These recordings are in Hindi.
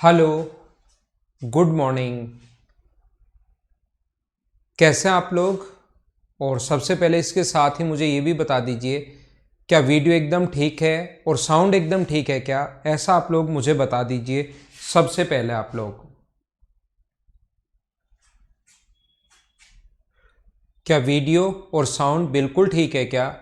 Hello, good morning. कैसे हैं आप लोग? और सबसे पहले इसके साथ ही मुझे ये भी बता दीजिए, क्या वीडियो एकदम ठीक है और साउंड एकदम ठीक है क्या? ऐसा आप लोग मुझे बता दीजिए सबसे पहले आप लोग। क्या वीडियो और साउंड बिल्कुल ठीक है क्या?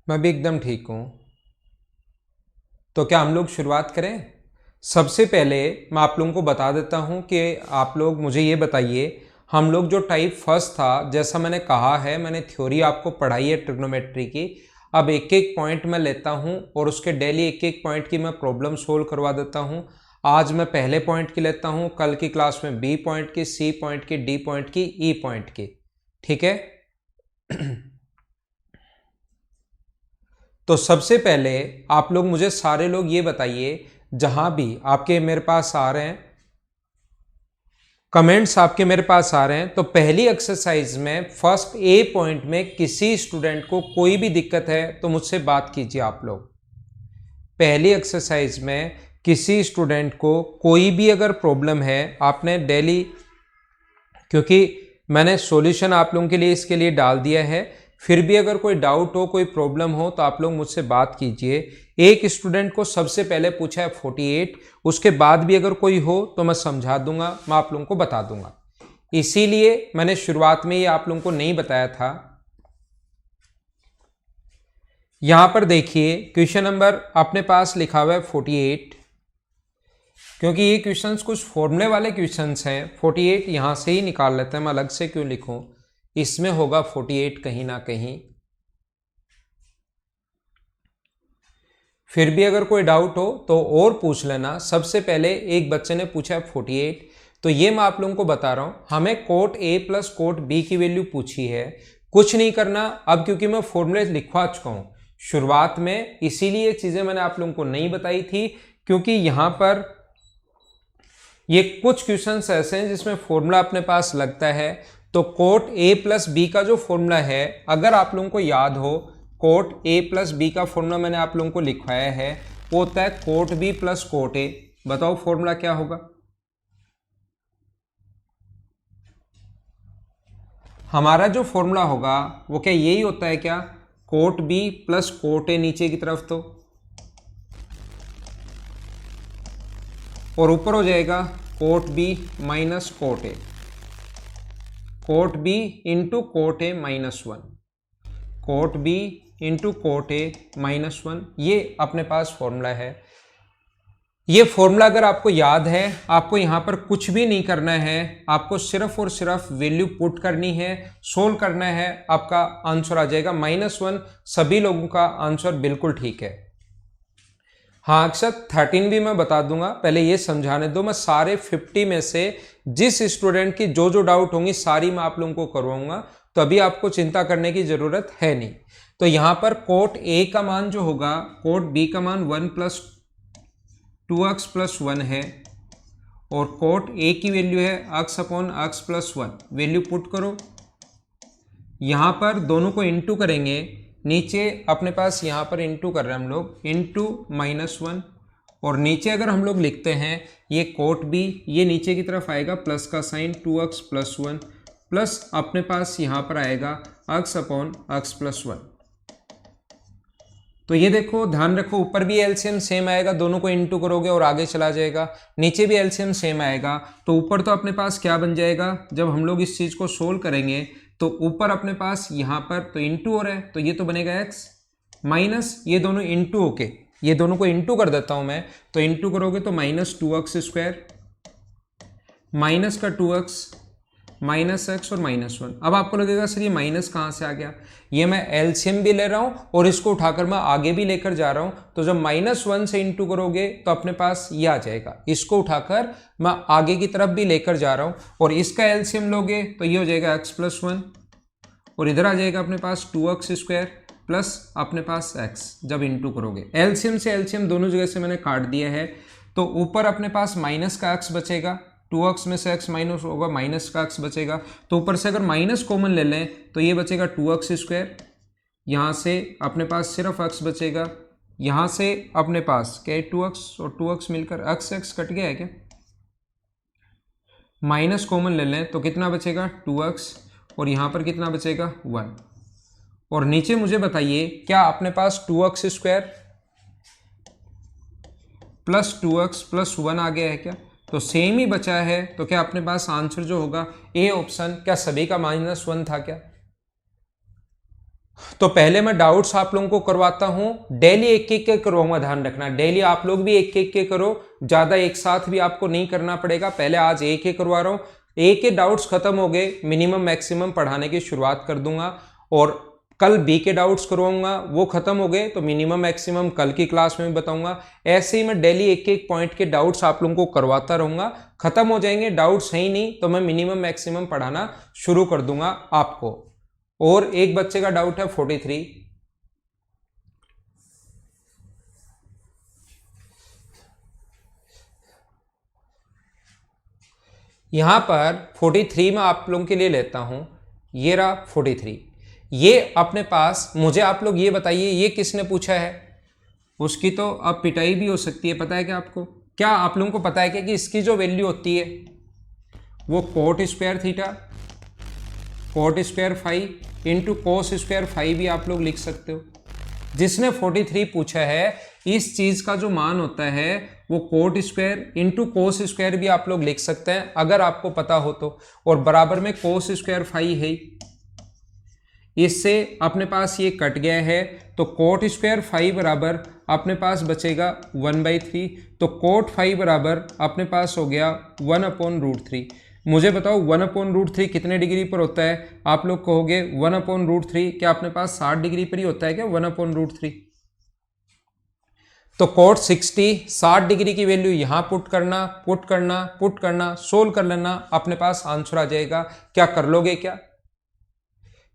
मैं भी एकदम ठीक हूँ। तो क्या हम लोग शुरुआत करें? सबसे पहले मैं आप लोगों को बता देता हूं कि आप लोग मुझे ये बताइए, हम लोग जो टाइप फर्स्ट था, जैसा मैंने कहा है, मैंने थ्योरी आपको पढ़ाई है ट्रिग्नोमेट्री की। अब एक एक पॉइंट मैं लेता हूं और उसके डेली एक एक पॉइंट की मैं प्रॉब्लम सोल्व करवा देता हूं। आज मैं पहले पॉइंट की लेता हूं, कल की क्लास में बी पॉइंट की, सी पॉइंट की, डी पॉइंट की, ई पॉइंट की। ठीक है? तो सबसे पहले आप लोग मुझे सारे लोग ये बताइए, जहां भी आपके मेरे पास आ रहे हैं कमेंट्स, आपके मेरे पास आ रहे हैं, तो पहली एक्सरसाइज में फर्स्ट ए पॉइंट में किसी स्टूडेंट को कोई भी दिक्कत है तो मुझसे बात कीजिए आप लोग। पहली एक्सरसाइज में किसी स्टूडेंट को कोई भी अगर प्रॉब्लम है, आपने डेली, क्योंकि मैंने सॉल्यूशन आप लोगों के लिए इसके लिए डाल दिया है, फिर भी अगर कोई डाउट हो, कोई प्रॉब्लम हो, तो आप लोग मुझसे बात कीजिए। एक स्टूडेंट को सबसे पहले पूछा है 48, उसके बाद भी अगर कोई हो तो मैं समझा दूंगा, मैं आप लोगों को बता दूंगा। इसीलिए मैंने शुरुआत में ये आप लोगों को नहीं बताया था। यहां पर देखिए, क्वेश्चन नंबर अपने पास लिखा हुआ है 48, क्योंकि ये क्वेश्चंस कुछ फॉर्मूले वाले क्वेश्चंस हैं। 48 यहां से ही निकाल लेते हैं, मैं अलग से क्यों लिखूं, इसमें होगा 48 कहीं ना कहीं। फिर भी अगर कोई डाउट हो तो और पूछ लेना। सबसे पहले एक बच्चे ने पूछा 48, तो ये मैं आप लोगों को बता रहा हूं, हमें cot A plus cot B की वैल्यू पूछी है। कुछ नहीं करना अब, क्योंकि मैं फॉर्मूले लिखवा चुका हूं शुरुआत में, इसीलिए चीजें मैंने आप लोगों को नहीं बताई थी, क्योंकि यहां पर ये कुछ क्वेश्चंस ऐसे हैं जिसमें फॉर्मूला अपने पास लगता है। तो कोट ए प्लस बी का जो फॉर्मूला है, अगर आप लोगों को याद हो, कोट ए प्लस बी का फॉर्मूला मैंने आप लोगों को लिखवाया है, वो होता है cot B plus cot A. बताओ फॉर्मूला क्या होगा? हमारा जो फॉर्मूला होगा वो क्या यही होता है क्या? Cot B plus cot A नीचे की तरफ, तो और ऊपर हो जाएगा cot B minus cot A, cot B into cot A minus one, cot B into cot A minus one. ये अपने पास फॉर्मूला है। ये फॉर्मूला अगर आपको याद है, आपको यहां पर कुछ भी नहीं करना है, आपको सिर्फ और सिर्फ वैल्यू पुट करनी है, सोल्व करना है, आपका आंसर आ जाएगा -1। सभी लोगों का आंसर बिल्कुल ठीक है। हाँ अक्षर 13 भी मैं बता दूंगा, पहले ये समझाने दो। मैं सारे 50 में से जिस स्टूडेंट की जो जो डाउट होंगी सारी मैं आप लोगों को करवाऊंगा, तो अभी आपको चिंता करने की जरूरत है नहीं। तो यहां पर कोट ए का मान जो होगा, कोट बी का मान 1 प्लस 2x प्लस 1 है, और कोट ए की वैल्यू है x upon x plus 1। Value put करो, यहां पर दोनों को इंटू करेंगे, नीचे अपने पास यहां पर इंटू कर रहे हैं हम लोग, इंटू -1, और नीचे अगर हम लोग लिखते हैं ये कोट बी, ये नीचे की तरफ आएगा प्लस का साइन 2x प्लस 1, प्लस अपने पास यहां पर आएगा x अपॉन x प्लस 1। तो ये देखो, ध्यान रखो, ऊपर भी एलसीएम सेम आएगा, दोनों को इंटू करोगे और आगे चला जाएगा, नीचे भी एलसीएम सेम आएगा। तो ऊपर तो अपने पास क्या बन जाएगा, जब हम लोग इस चीज को सोल्व करेंगे तो ऊपर अपने पास यहां पर तो इंटू हो रहा है, तो ये तो बनेगा x माइनस, ये दोनों इंटू होके, ये दोनों को इंटू कर देता हूं मैं, तो इंटू करोगे तो -2x स्क्वायर माइनस का 2x माइनस एक्स और माइनस वन। अब आपको लगेगा सर ये माइनस कहाँ से आ गया, ये मैं एलसीएम भी ले रहा हूँ और इसको उठाकर मैं आगे भी लेकर जा रहा हूँ, तो जब माइनस वन से इंटू करोगे तो अपने पास ये आ जाएगा, इसको उठाकर मैं आगे की तरफ भी लेकर जा रहा हूँ और इसका एलसीएम लोगे तो ये हो जाएगा एक्स प्लस वन और इधर आ जाएगा अपने पास 2x स्क्वायर प्लस अपने पास x जब इंटू करोगे। एलसीएम से एलसीएम दोनों जगह से मैंने काट दिया है, तो ऊपर अपने पास माइनस का x बचेगा, 2x में से x माइनस होगा, माइनस का x बचेगा, तो ऊपर से अगर माइनस कॉमन ले लें तो ये बचेगा 2x स्क्वायर, यहाँ से अपने पास सिर्फ x बचेगा, यहाँ से अपने पास क्या है 2x और 2x मिलकर x कट गया है क्या, माइनस कॉमन ले लें तो कितना बचेगा 2x और यहाँ पर कितना बचेगा 1 और नीचे मुझे बताइए क्या अपने पास 2x square plus 2x plus 1 आ गया है क्या, तो सेम ही बचा है, तो क्या अपने पास आंसर जो होगा ए ऑप्शन, क्या सभी का -1 था क्या। तो पहले मैं डाउट्स आप लोगों को करवाता हूं, डेली एक एक के करवाऊंगा, ध्यान रखना डेली आप लोग भी एक एक के करो, ज्यादा एक साथ भी आपको नहीं करना पड़ेगा, पहले आज एक एक करवा रहा हूं, एक के डाउट्स खत्म हो गए मिनिमम मैक्सिमम पढ़ाने की शुरुआत कर दूंगा और कल बी के डाउट्स करवाऊंगा, वो खत्म हो गए तो मिनिमम मैक्सिमम कल की क्लास में बताऊंगा। ऐसे ही मैं डेली एक एक पॉइंट के डाउट्स आप लोगों को करवाता रहूंगा, खत्म हो जाएंगे डाउट्स है ही नहीं तो मैं मिनिमम मैक्सिमम पढ़ाना शुरू कर दूंगा आपको। और एक बच्चे का डाउट है 43, यहां पर 43 में आप लोगों के लिए लेता हूं, ये रहा 43, ये अपने पास मुझे आप लोग ये बताइए ये किसने पूछा है, उसकी तो अब पिटाई भी हो सकती है, पता है क्या आपको, क्या आप लोगों को पता है क्या कि इसकी जो वैल्यू होती है वो coat square theta coat square five into cos square five भी आप लोग लिख सकते हो। जिसने 43 पूछा है इस चीज का जो मान होता है वो coat square into cos square भी आप लोग लिख सकते हैं अगर आपको पता हो तो, और बराबर में कोस स्क्वायर फाइव है, इससे अपने पास ये कट गया है, तो कोट स्क्वायर फाइव बराबर अपने पास बचेगा 1/3, तो कोट फाइव बराबर अपने पास हो गया 1/√3। मुझे बताओ 1/√3 कितने डिग्री पर होता है, आप लोग कहोगे 1/√3 क्या अपने पास 60 डिग्री पर ही होता है क्या 1/√3, तो कोट 60 डिग्री की वैल्यू यहां पुट करना सोल्व कर लेना, अपने पास आंसर आ जाएगा। क्या कर लोगे क्या,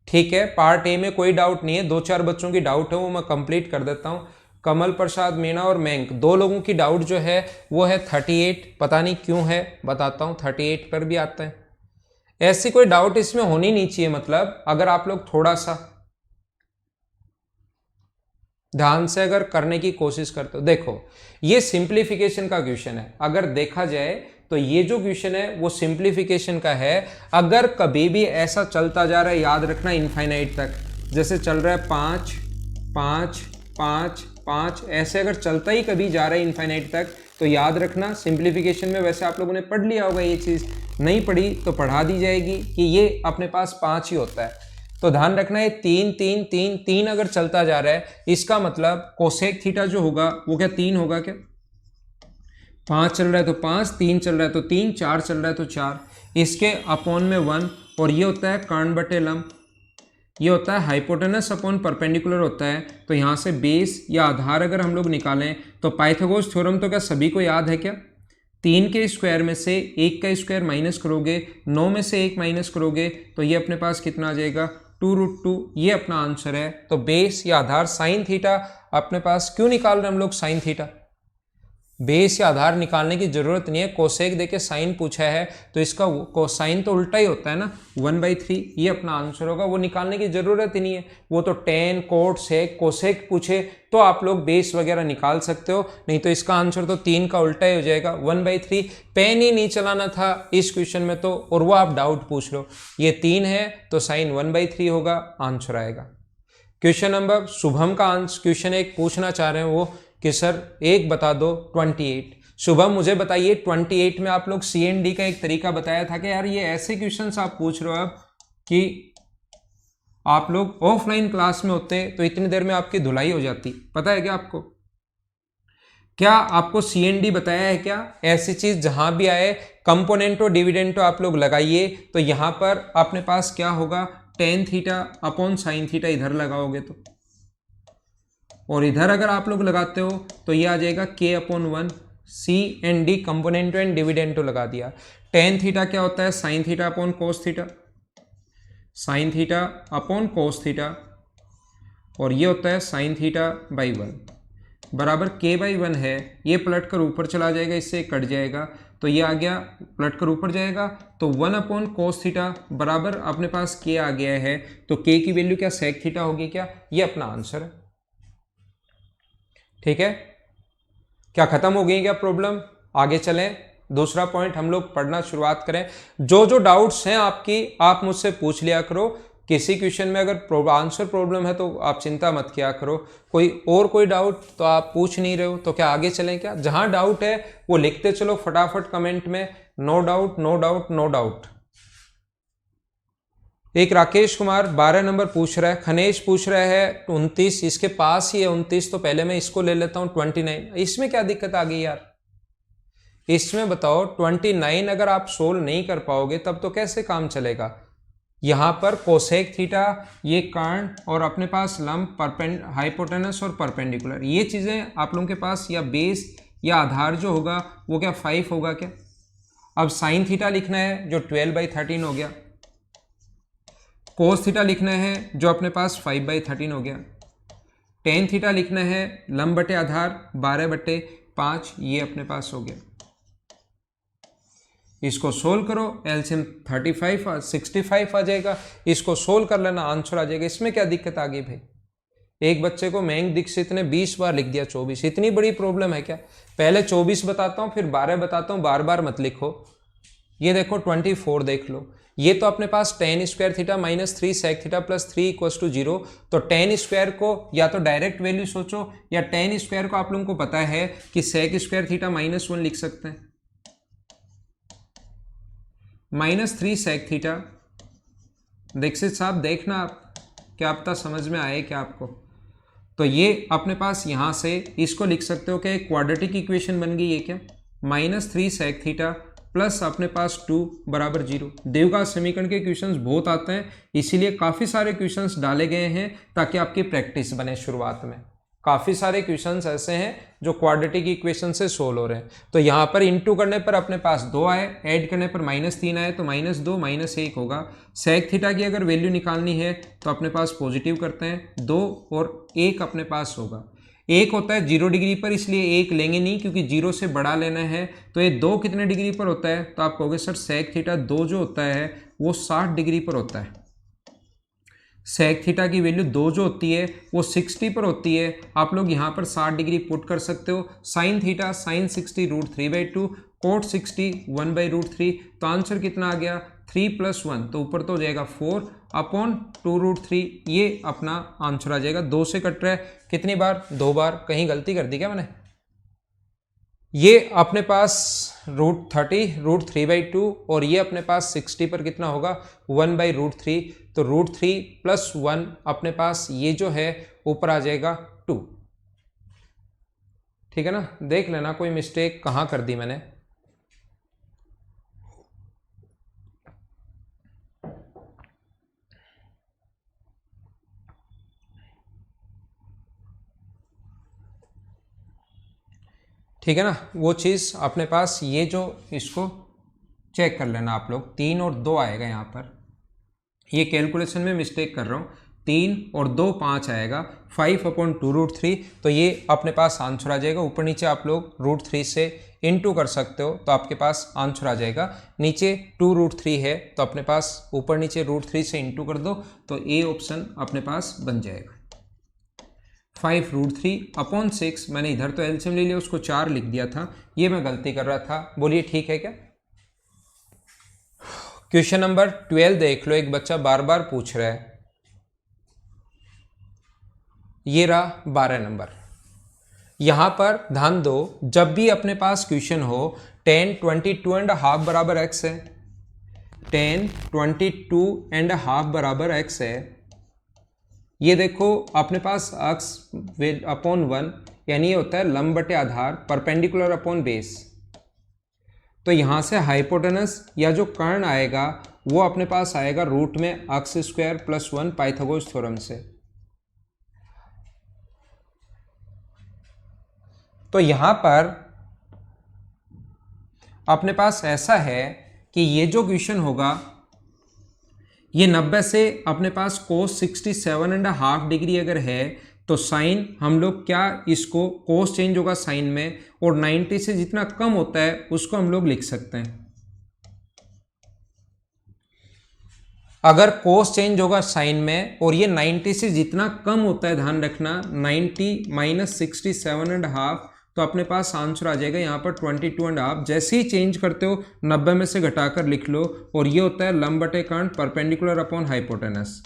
ठीक है। पार्ट ए में कोई डाउट नहीं है, 2-4 बच्चों की डाउट है वो मैं कंप्लीट कर देता हूं। कमल प्रसाद मीना और मैंक दो लोगों की डाउट जो है वो है 38, पता नहीं क्यों है, बताता हूं 38 पर भी आता है। ऐसी कोई डाउट इसमें होनी नहीं चाहिए, मतलब अगर आप लोग थोड़ा सा ध्यान से अगर करने की कोशिश करते हो, देखो ये सिंप्लीफिकेशन का क्वेश्चन है, अगर देखा जाए तो ये जो क्वेश्चन है वो सिंप्लीफिकेशन का है। अगर कभी भी ऐसा चलता जा रहा है, याद रखना इनफाइनाइट तक, जैसे चल रहा है 5 5 5 5, ऐसे अगर चलता ही कभी जा रहा है इनफाइनाइट तक, तो याद रखना सिंप्लीफिकेशन में, वैसे आप लोगों ने पढ़ लिया होगा ये चीज़, नहीं पढ़ी तो पढ़ा दी जाएगी कि ये अपने पास 5 ही होता है। तो ध्यान रखना है 3 3 3 3 अगर चलता जा रहा है, इसका मतलब कोसेक थीटा जो होगा वो क्या 3 होगा क्या, 5 चल रहा है तो 5, 3 चल रहा है तो 3, 4 चल रहा है तो 4, इसके अपॉन में 1, और ये होता है कर्ण बटे लंब, ये होता है हाइपोटेनस अपॉन परपेंडिकुलर होता है। तो यहाँ से बेस या आधार अगर हम लोग निकालें तो पाइथागोरस थ्योरम तो क्या सभी को याद है क्या, 3 के स्क्वायर में से 1 का स्क्वायर माइनस करोगे, 9 में से 1 माइनस करोगे तो ये अपने पास कितना आ जाएगा 2√2, ये अपना आंसर है। तो बेस या आधार साइन थीटा अपने पास क्यों निकाल रहे हैं हम लोग, साइन थीटा, बेस या आधार निकालने की जरूरत नहीं है, कोसेक देके साइन पूछा है तो इसका कोसाइन तो उल्टा ही होता है ना 1/3, ये अपना आंसर होगा, वो निकालने की जरूरत ही नहीं है। वो तो टेन कोट सेक कोसेक पूछे तो आप लोग बेस वगैरह निकाल सकते हो, नहीं तो इसका आंसर तो 3 का उल्टा ही हो जाएगा 1/3। पेन ही नहीं चलाना था इस क्वेश्चन में तो, और वो आप डाउट पूछ लो, ये 3 है तो साइन 1/3 होगा, आंसर आएगा। क्वेश्चन नंबर शुभम का आंसर क्वेश्चन एक पूछना चाह रहे हैं वो कि सर एक बता दो 28। शुभम मुझे बताइए 28 में आप लोग CND का एक तरीका बताया था कि यार ये ऐसे क्वेश्चंस आप पूछ रहे हो अब कि आप लोग ऑफलाइन क्लास में होते तो इतनी देर में आपकी धुलाई हो जाती, पता है क्या आपको। क्या आपको CND बताया है क्या? ऐसी चीज जहां भी आए कंपोनेंटो डिविडेंटो आप लोग लगाइए तो यहां पर अपने पास क्या होगा, tan theta upon sine theta इधर लगाओगे तो, और इधर अगर आप लोग लगाते हो तो ये आ जाएगा k upon 1, CND componendo and dividendo लगा दिया। टेन थीटा क्या होता है, sine theta upon cos theta, sine theta upon cos theta, और ये होता है साइन थीटा बाई 1 बराबर k बाई 1 है। ये पलट कर ऊपर चला जाएगा, इससे कट जाएगा तो ये आ गया, पलट कर ऊपर जाएगा तो 1 अपॉन कोस थीटा बराबर अपने पास k आ गया है। तो k की वैल्यू क्या सेक थीटा होगी क्या? ये अपना आंसर है। ठीक है, क्या खत्म हो गई क्या प्रॉब्लम? आगे चलें, दूसरा पॉइंट हम लोग पढ़ना शुरुआत करें। जो जो डाउट्स हैं आपकी आप मुझसे पूछ लिया करो। किसी क्वेश्चन में अगर आंसर प्रॉब्लम है तो आप चिंता मत किया करो। कोई डाउट तो आप पूछ नहीं रहे हो तो क्या आगे चलें क्या? जहां डाउट है वो लिखते चलो फटाफट कमेंट में, no doubt no doubt no doubt. एक राकेश कुमार 12 नंबर पूछ रहा है, खनेश पूछ रहा है 29, इसके पास ही है 29, तो पहले मैं इसको ले लेता हूं 29। इसमें क्या दिक्कत आ गई यार? इसमें बताओ 29 अगर आप सोल्व नहीं कर पाओगे तब तो कैसे काम चलेगा? यहां पर कोसेक थीटा, ये कर्ण और अपने पास लंब, हाइपोटेनस और परपेंडिकुलर, ये चीजें आप लोगों के पास, या बेस या आधार जो होगा वो क्या 5 होगा क्या? अब साइन थीटा लिखना है जो 12/13 हो गया, कोस थीटा लिखना है जो अपने पास 5/13 हो गया, टेन थीटा लिखना है लंब बटे आधार 12/5, ये अपने पास हो गया। इसको सोल्व करो, एलसीएम 65 आ जाएगा, इसको सोल्व कर लेना, आंसर आ जाएगा। इसमें क्या दिक्कत आ गई भाई? एक बच्चे को मयंक दीक्षित ने 20 बार लिख दिया 24, इतनी बड़ी प्रॉब्लम है क्या? पहले 24 बताता हूं फिर 12 बताता हूं, बार बार मत लिखो। ये देखो 24 देख लो, ये तो अपने पास tan square theta minus 3 sec theta plus 3 equals to 0। तो टेन स्क्वायर को या तो डायरेक्ट वैल्यू सोचो, या टेन स्क्वायर को आप लोगों को पता है कि सेक स्क्वायर थीटा -1 लिख सकते हैं, -3 सेक थीटा। दीक्षित साहब देखना आप क्या पता समझ में आए क्या आपको। तो ये अपने पास यहां से इसको लिख सकते हो कि एक क्वाड्रेटिक इक्वेशन बन गई है क्या, -3 सेक थीटा प्लस अपने पास 2 बराबर 0। देवघात समीकरण के क्वेश्चंस बहुत आते हैं, इसीलिए काफी सारे क्वेश्चंस डाले गए हैं ताकि आपकी प्रैक्टिस बने। शुरुआत में काफी सारे क्वेश्चंस ऐसे हैं जो क्वाड्रेटिक इक्वेशन से सोल्व हो रहे हैं। तो यहां पर इंटू करने पर अपने पास 2 आए, ऐड करने पर -3 आए तो -2 -1 होगा। सेक थीटा की अगर वैल्यू निकालनी है तो अपने पास पॉजिटिव करते हैं, 2 और 1 अपने पास होगा। 1 होता है 0 डिग्री पर, इसलिए 1 लेंगे नहीं क्योंकि 0 से बड़ा लेना है। तो ये 2 कितने डिग्री पर होता है? तो आप कहोगे सर सेक थीटा 2 जो होता है वो 60 डिग्री पर होता है। सेक थीटा की वैल्यू 2 जो होती है वो 60 पर होती है। आप लोग यहाँ पर 60 डिग्री पुट कर सकते हो। Sine theta sine 60 √3/2, cot 60 1/√3। तो आंसर कितना आ गया 3 + 1, तो ऊपर तो हो जाएगा 4 अपॉन 2√3, ये अपना आंसर आ जाएगा। 2 से कट रहा है कितनी बार? 2 बार। कहीं गलती कर दी क्या मैंने? ये अपने पास √30 √3/2 और ये अपने पास 60 पर कितना होगा 1/√3। तो √3 + 1 अपने पास ये जो है ऊपर आ जाएगा 2। ठीक है ना? देख लेना कोई मिस्टेक कहाँ कर दी मैंने। ठीक है ना? वो चीज़ अपने पास ये जो, इसको चेक कर लेना आप लोग। 3 और 2 आएगा यहाँ पर, ये कैलकुलेशन में मिस्टेक कर रहा हूँ। 3 और 2 5 आएगा, 5/2√3। तो ये अपने पास आंसर आ जाएगा। ऊपर नीचे आप लोग √3 से इंटू कर सकते हो तो आपके पास आंसर आ जाएगा। नीचे 2√3 है तो अपने पास ऊपर नीचे √3 से इंटू कर दो तो ए ऑप्शन अपने पास बन जाएगा। 5√3/6, मैंने इधर तो एलसीएम ले लिया, उसको 4 लिख दिया था, ये मैं गलती कर रहा था। बोलिए ठीक है क्या? क्वेश्चन नंबर 12 देख लो, एक बच्चा बार बार पूछ रहा है। ये रहा 12 नंबर। यहां पर ध्यान दो, जब भी अपने पास क्वेश्चन हो 10 22.5 बराबर x है, 10 22.5 बराबर x है। ये देखो अपने पास x/1, यानी ये होता है लंब बटे आधार, परपेंडिकुलर अपॉन बेस। तो यहां से हाइपोटेनस या जो कर्ण आएगा वो अपने पास आएगा रूट में अक्स स्क्वायर प्लस 1 पाइथागोरस थ्योरम से। तो यहां पर अपने पास ऐसा है कि ये जो क्वेश्चन होगा ये 90 से अपने पास कोस 67.5 डिग्री अगर है तो साइन हम लोग क्या इसको कोस चेंज होगा साइन में, और 90 से जितना कम होता है उसको हम लोग लिख सकते हैं। अगर कोस चेंज होगा साइन में और ये 90 से जितना कम होता है, ध्यान रखना 90 माइनस 67.5, तो अपने पास आंसर आ जाएगा यहाँ पर 22.5। जैसे ही चेंज करते हो 90 में से घटाकर लिख लो, और ये होता है लंब बटे कर्ण परपेंडिकुलर अपॉन हाइपोटेनस।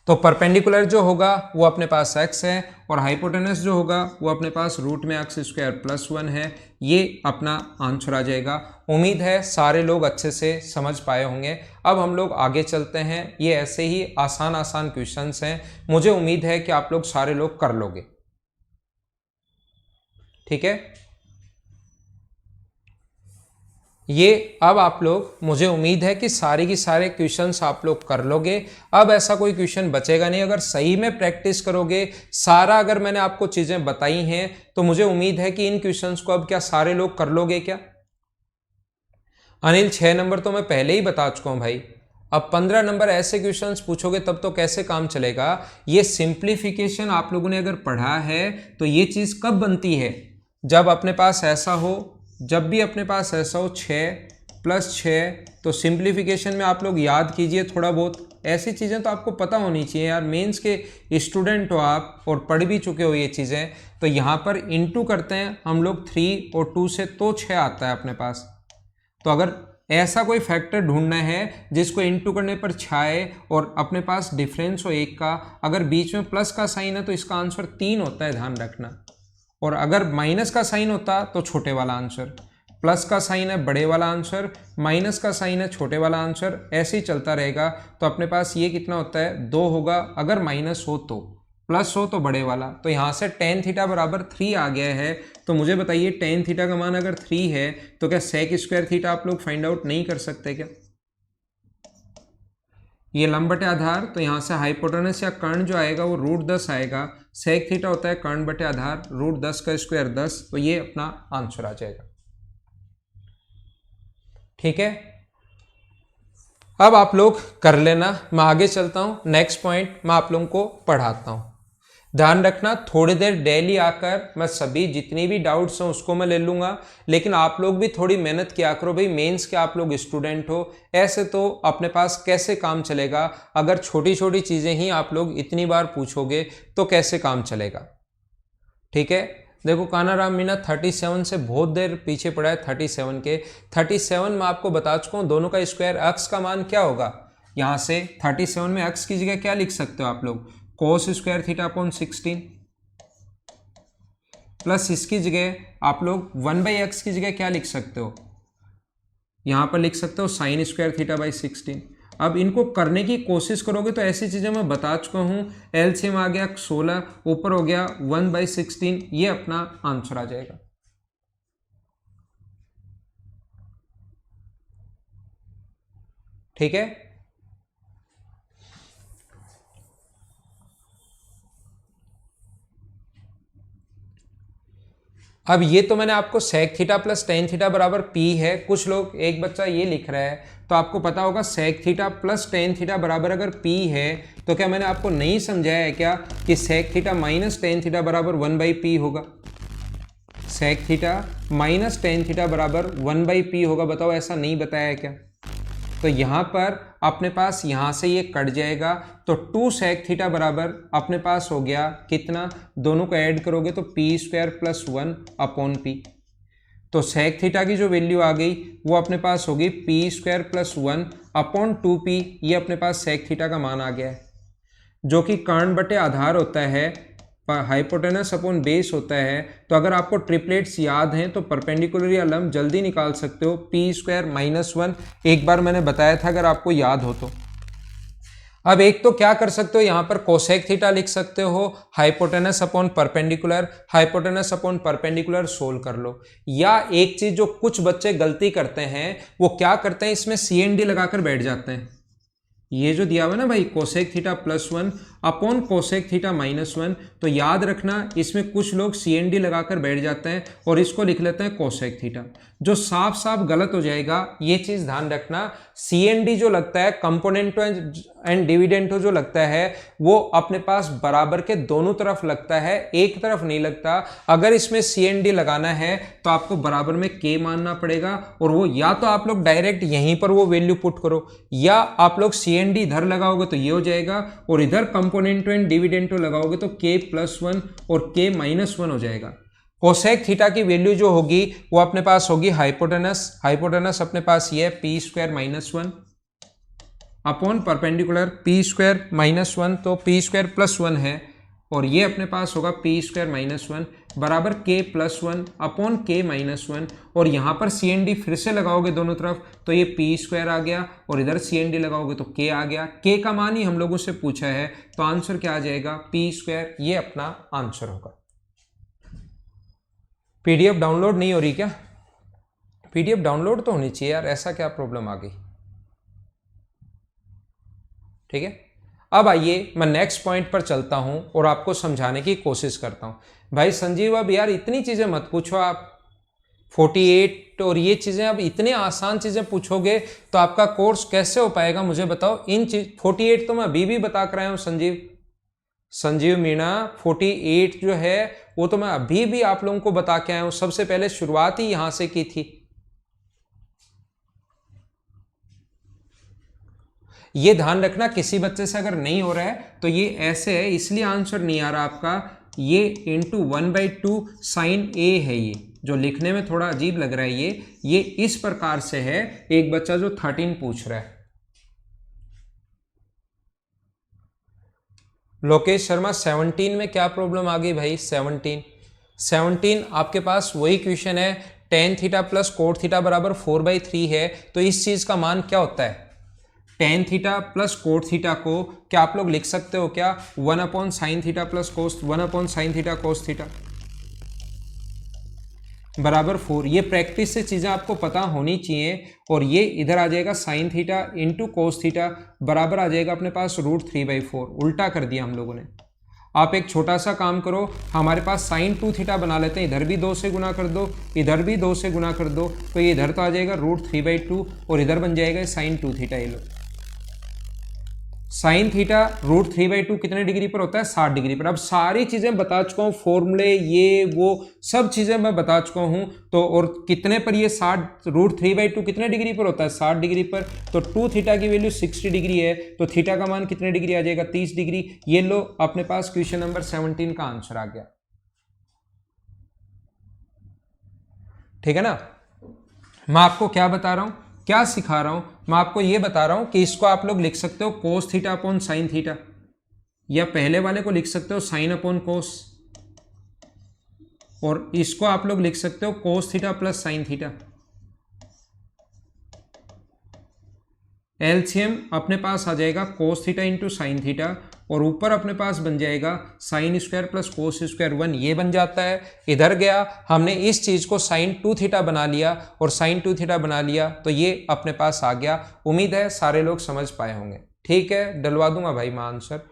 तो परपेंडिकुलर जो होगा वो अपने पास x है और हाइपोटेनस जो होगा वो अपने पास रूट में x स्क्वायर प्लस 1 है। ये अपना आंसर आ जाएगा। उम्मीद है सारे लोग अच्छे से समझ पाए होंगे। अब हम लोग आगे चलते हैं। ये ऐसे ही आसान आसान क्वेश्चंस हैं, मुझे उम्मीद है कि आप लोग सारे लोग कर लोगे। ठीक है, ये अब आप लोग, मुझे उम्मीद है कि सारे की सारे क्वेश्चंस आप लोग कर लोगे। अब ऐसा कोई क्वेश्चन बचेगा नहीं। अगर सही में प्रैक्टिस करोगे सारा, अगर मैंने आपको चीजें बताई हैं तो मुझे उम्मीद है कि इन क्वेश्चंस को अब क्या सारे लोग कर लोगे क्या? अनिल 6 नंबर तो मैं पहले ही बता चुका हूं भाई। अब 15 नंबर ऐसे क्वेश्चंस पूछोगे तब तो कैसे काम चलेगा। ये सिंप्लीफिकेशन आप लोगों ने अगर पढ़ा है तो ये चीज कब बनती है, जब अपने पास ऐसा हो, जब भी अपने पास ऐसा हो 6 + 6, तो सिंप्लीफिकेशन में आप लोग याद कीजिए थोड़ा बहुत। ऐसी चीज़ें तो आपको पता होनी चाहिए यार, मेंस के स्टूडेंट हो आप और पढ़ भी चुके हो ये चीज़ें। तो यहाँ पर इंटू करते हैं हम लोग 3 और 2 से, तो 6 आता है अपने पास। तो अगर ऐसा कोई फैक्टर ढूंढना है जिसको इंटू करने पर 6 आए और अपने पास डिफरेंस हो 1 का, अगर बीच में प्लस का साइन है तो इसका आंसर 3 होता है, ध्यान रखना। और अगर माइनस का साइन होता तो छोटे वाला आंसर, प्लस का साइन है बड़े वाला आंसर, माइनस का साइन है छोटे वाला आंसर, ऐसे ही चलता रहेगा। तो अपने पास ये कितना होता है 2 होगा, अगर माइनस हो तो, प्लस हो तो बड़े वाला। तो यहाँ से tan थीटा बराबर 3 आ गया है। तो मुझे बताइए tan थीटा का मान अगर 3 है तो क्या sec स्क्वायर थीटा आप लोग फाइंड आउट नहीं कर सकते क्या? ये लंब बटे आधार, तो यहाँ से हाइपोटेनस या कर्ण जो आएगा वो √10 आएगा। सेक थीटा होता है कर्ण बटे आधार, √10 का स्क्वायर 10, तो ये अपना आंसर आ जाएगा। ठीक है, अब आप लोग कर लेना, मैं आगे चलता हूं। नेक्स्ट पॉइंट मैं आप लोगों को पढ़ाता हूं। ध्यान रखना थोड़ी देर डेली आकर मैं सभी जितनी भी डाउट्स हैं उसको मैं ले लूंगा, लेकिन आप लोग भी थोड़ी मेहनत किया करो भाई। मेंस के आप लोग स्टूडेंट हो, ऐसे तो अपने पास कैसे काम चलेगा? अगर छोटी छोटी चीजें ही आप लोग इतनी बार पूछोगे तो कैसे काम चलेगा? ठीक है, देखो कानाराम मीना 37 से बहुत देर पीछे पड़ा है। 37 के 37 में आपको बता चुका हूं दोनों का स्क्वायर, अक्स का मान क्या होगा? यहां से 37 में अक्स की जगह क्या लिख सकते हो आप लोग? Cos square theta upon 16, plus इसकी जगह आप लोग 1/x की जगह क्या लिख सकते हो? यहां पर लिख सकते हो साइन स्क्वायर थीटा बाई 16। अब इनको करने की कोशिश करोगे तो ऐसी चीजें मैं बता चुका हूं। एलसीएम आ गया 16, ऊपर हो गया 1/16, ये अपना आंसर आ जाएगा। ठीक है, अब ये तो मैंने आपको sec theta plus tan theta बराबर पी है। कुछ लोग, एक बच्चा ये लिख रहा है तो आपको पता होगा sec theta plus tan theta बराबर अगर पी है तो क्या मैंने आपको नहीं समझाया है क्या कि sec theta minus tan theta बराबर 1/p होगा? Sec theta minus tan theta बराबर 1/p होगा, बताओ ऐसा नहीं बताया है क्या? तो यहाँ पर अपने पास यहाँ से ये कट जाएगा, तो 2 सेक थीटा बराबर अपने पास हो गया कितना? दोनों को ऐड करोगे तो p² + 1 अपॉन p। तो सेक थीटा की जो वैल्यू आ गई वो अपने पास होगी p² + 1 अपॉन 2p। ये अपने पास सेक थीटा का मान आ गया है, जो कि कर्ण बटे आधार होता है, हाइपोटेनस अपॉन बेस होता है। तो अगर आपको ट्रिपलेट्स याद हैं तो परपेंडिकुलर या लंब जल्दी निकाल सकते हो। p² - 1 एक बार मैंने बताया था, अगर आपको याद हो तो। अब एक तो क्या कर सकते हो, यहां पर कोसेक थीटा लिख सकते हो, हाइपोटेनस अपॉन परपेंडिकुलर सोल्व कर लो। या एक चीज जो कुछ बच्चे गलती करते हैं, वो क्या करते हैं, इसमें CND लगाकर बैठ जाते हैं। ये जो दिया हुआ ना भाई, cosec theta +1 upon cosec theta -1, तो याद रखना इसमें कुछ लोग CND लगाकर बैठ जाते हैं और इसको लिख लेते हैं कोसेक थीटा, जो साफ साफ गलत हो जाएगा। ये चीज ध्यान रखना, CND जो लगता है, कंपोनेंटो एंड डिविडेंटो जो लगता है, वो अपने पास बराबर के दोनों तरफ लगता है, एक तरफ नहीं लगता। अगर इसमें CND लगाना है तो आपको बराबर में K मानना पड़ेगा, और वो या तो आप लोग डायरेक्ट यहीं पर वो वैल्यू पुट करो, या आप लोग CND इधर लगाओगे तो ये हो जाएगा, और इधर कंपोनेंटो एंड डिविडेंटो लगाओगे तो K+1 और K-1 हो जाएगा। कोसेक थीटा की वैल्यू जो होगी वो अपने पास होगी हाइपोटेनस अपने पास ये P² -1 अपॉन परपेंडिकुलर P² -1, तो P² +1 है, और ये अपने पास होगा P² -1 बराबर K+1 अपॉन K-1, और यहाँ पर CND फिर से लगाओगे दोनों तरफ तो ये P² आ गया, और इधर CND लगाओगे तो K आ गया। K का मान ही हम लोगों से पूछा है, तो आंसर क्या आ जाएगा, P²। ये अपना आंसर होगा। PDF डाउनलोड नहीं हो रही क्या? PDF डाउनलोड तो होनी चाहिए यार, ऐसा क्या प्रॉब्लम आ गई? ठीक है, अब आइए मैं नेक्स्ट पॉइंट पर चलता हूं और आपको समझाने की कोशिश करता हूं। भाई संजीव, अब यार इतनी चीजें मत पूछो आप, 48 और ये चीजें, अब इतने आसान चीजें पूछोगे तो आपका कोर्स कैसे हो पाएगा, मुझे बताओ। इन चीज 48 तो मैं अभी भी बता कर आया हूं संजीव मीणा, 48 जो है वो तो मैं अभी भी आप लोगों को बता के आया हूं। सबसे पहले शुरुआत ही यहां से की थी। ये ध्यान रखना, किसी बच्चे से अगर नहीं हो रहा है तो ये ऐसे है, इसलिए आंसर नहीं आ रहा आपका। ये इंटू 1/2 साइन A है, ये जो लिखने में थोड़ा अजीब लग रहा है, ये इस प्रकार से है। एक बच्चा जो 13 पूछ रहा है, लोकेश शर्मा, 17 में क्या प्रॉब्लम आ गई भाई? 17 आपके पास वही क्वेश्चन है, tan theta plus cot theta बराबर 4/3 है, तो इस चीज का मान क्या होता है? tan theta plus cot theta को क्या आप लोग लिख सकते हो क्या, 1/sin theta plus cos 1/sin theta cos theta बराबर 4। ये प्रैक्टिस से चीजें आपको पता होनी चाहिए। और ये इधर आ जाएगा sine theta into cos theta बराबर आ जाएगा अपने पास √3/4। उल्टा कर दिया हम लोगों ने। आप एक छोटा सा काम करो, हमारे पास साइन 2 थीटा बना लेते हैं, इधर भी 2 से गुना कर दो, इधर भी 2 से गुना कर दो, तो ये इधर तो आ जाएगा √3/2 और इधर बन जाएगा साइन 2 थीटा। ये लो, साइन थीटा √3/2 कितने डिग्री पर होता है? 60 डिग्री पर। अब सारी चीजें बता चुका हूँ, फॉर्मूले ये वो सब चीजें मैं बता चुका हूँ। तो और कितने पर ये 60 √3/2 कितने डिग्री पर होता है? 60 डिग्री पर। तो 2 थीटा की वैल्यू 60 डिग्री है, तो थीटा का मान कितने डिग्री आ जाएगा? 30 डिग्री। ये लो, अपने पास क्वेश्चन नंबर 17 का आंसर आ गया। ठीक है ना? मैं आपको क्या बता रहा हूं, क्या सिखा रहा हूं? मैं आपको यह बता रहा हूं कि इसको आप लोग लिख सकते हो cos theta upon sine theta, या पहले वाले को लिख सकते हो साइन अपॉन कोस, और इसको आप लोग लिख सकते हो cos theta plus sine theta. LCM अपने पास आ जाएगा cos theta into sine theta, और ऊपर अपने पास बन जाएगा sine square plus cos square 1, ये बन जाता है। इधर गया, हमने इस चीज को साइन 2 थीटा बना लिया और साइन 2 थीटा बना लिया, तो ये अपने पास आ गया। उम्मीद है सारे लोग समझ पाए होंगे। ठीक है, डलवा दूंगा भाई मैं आंसर।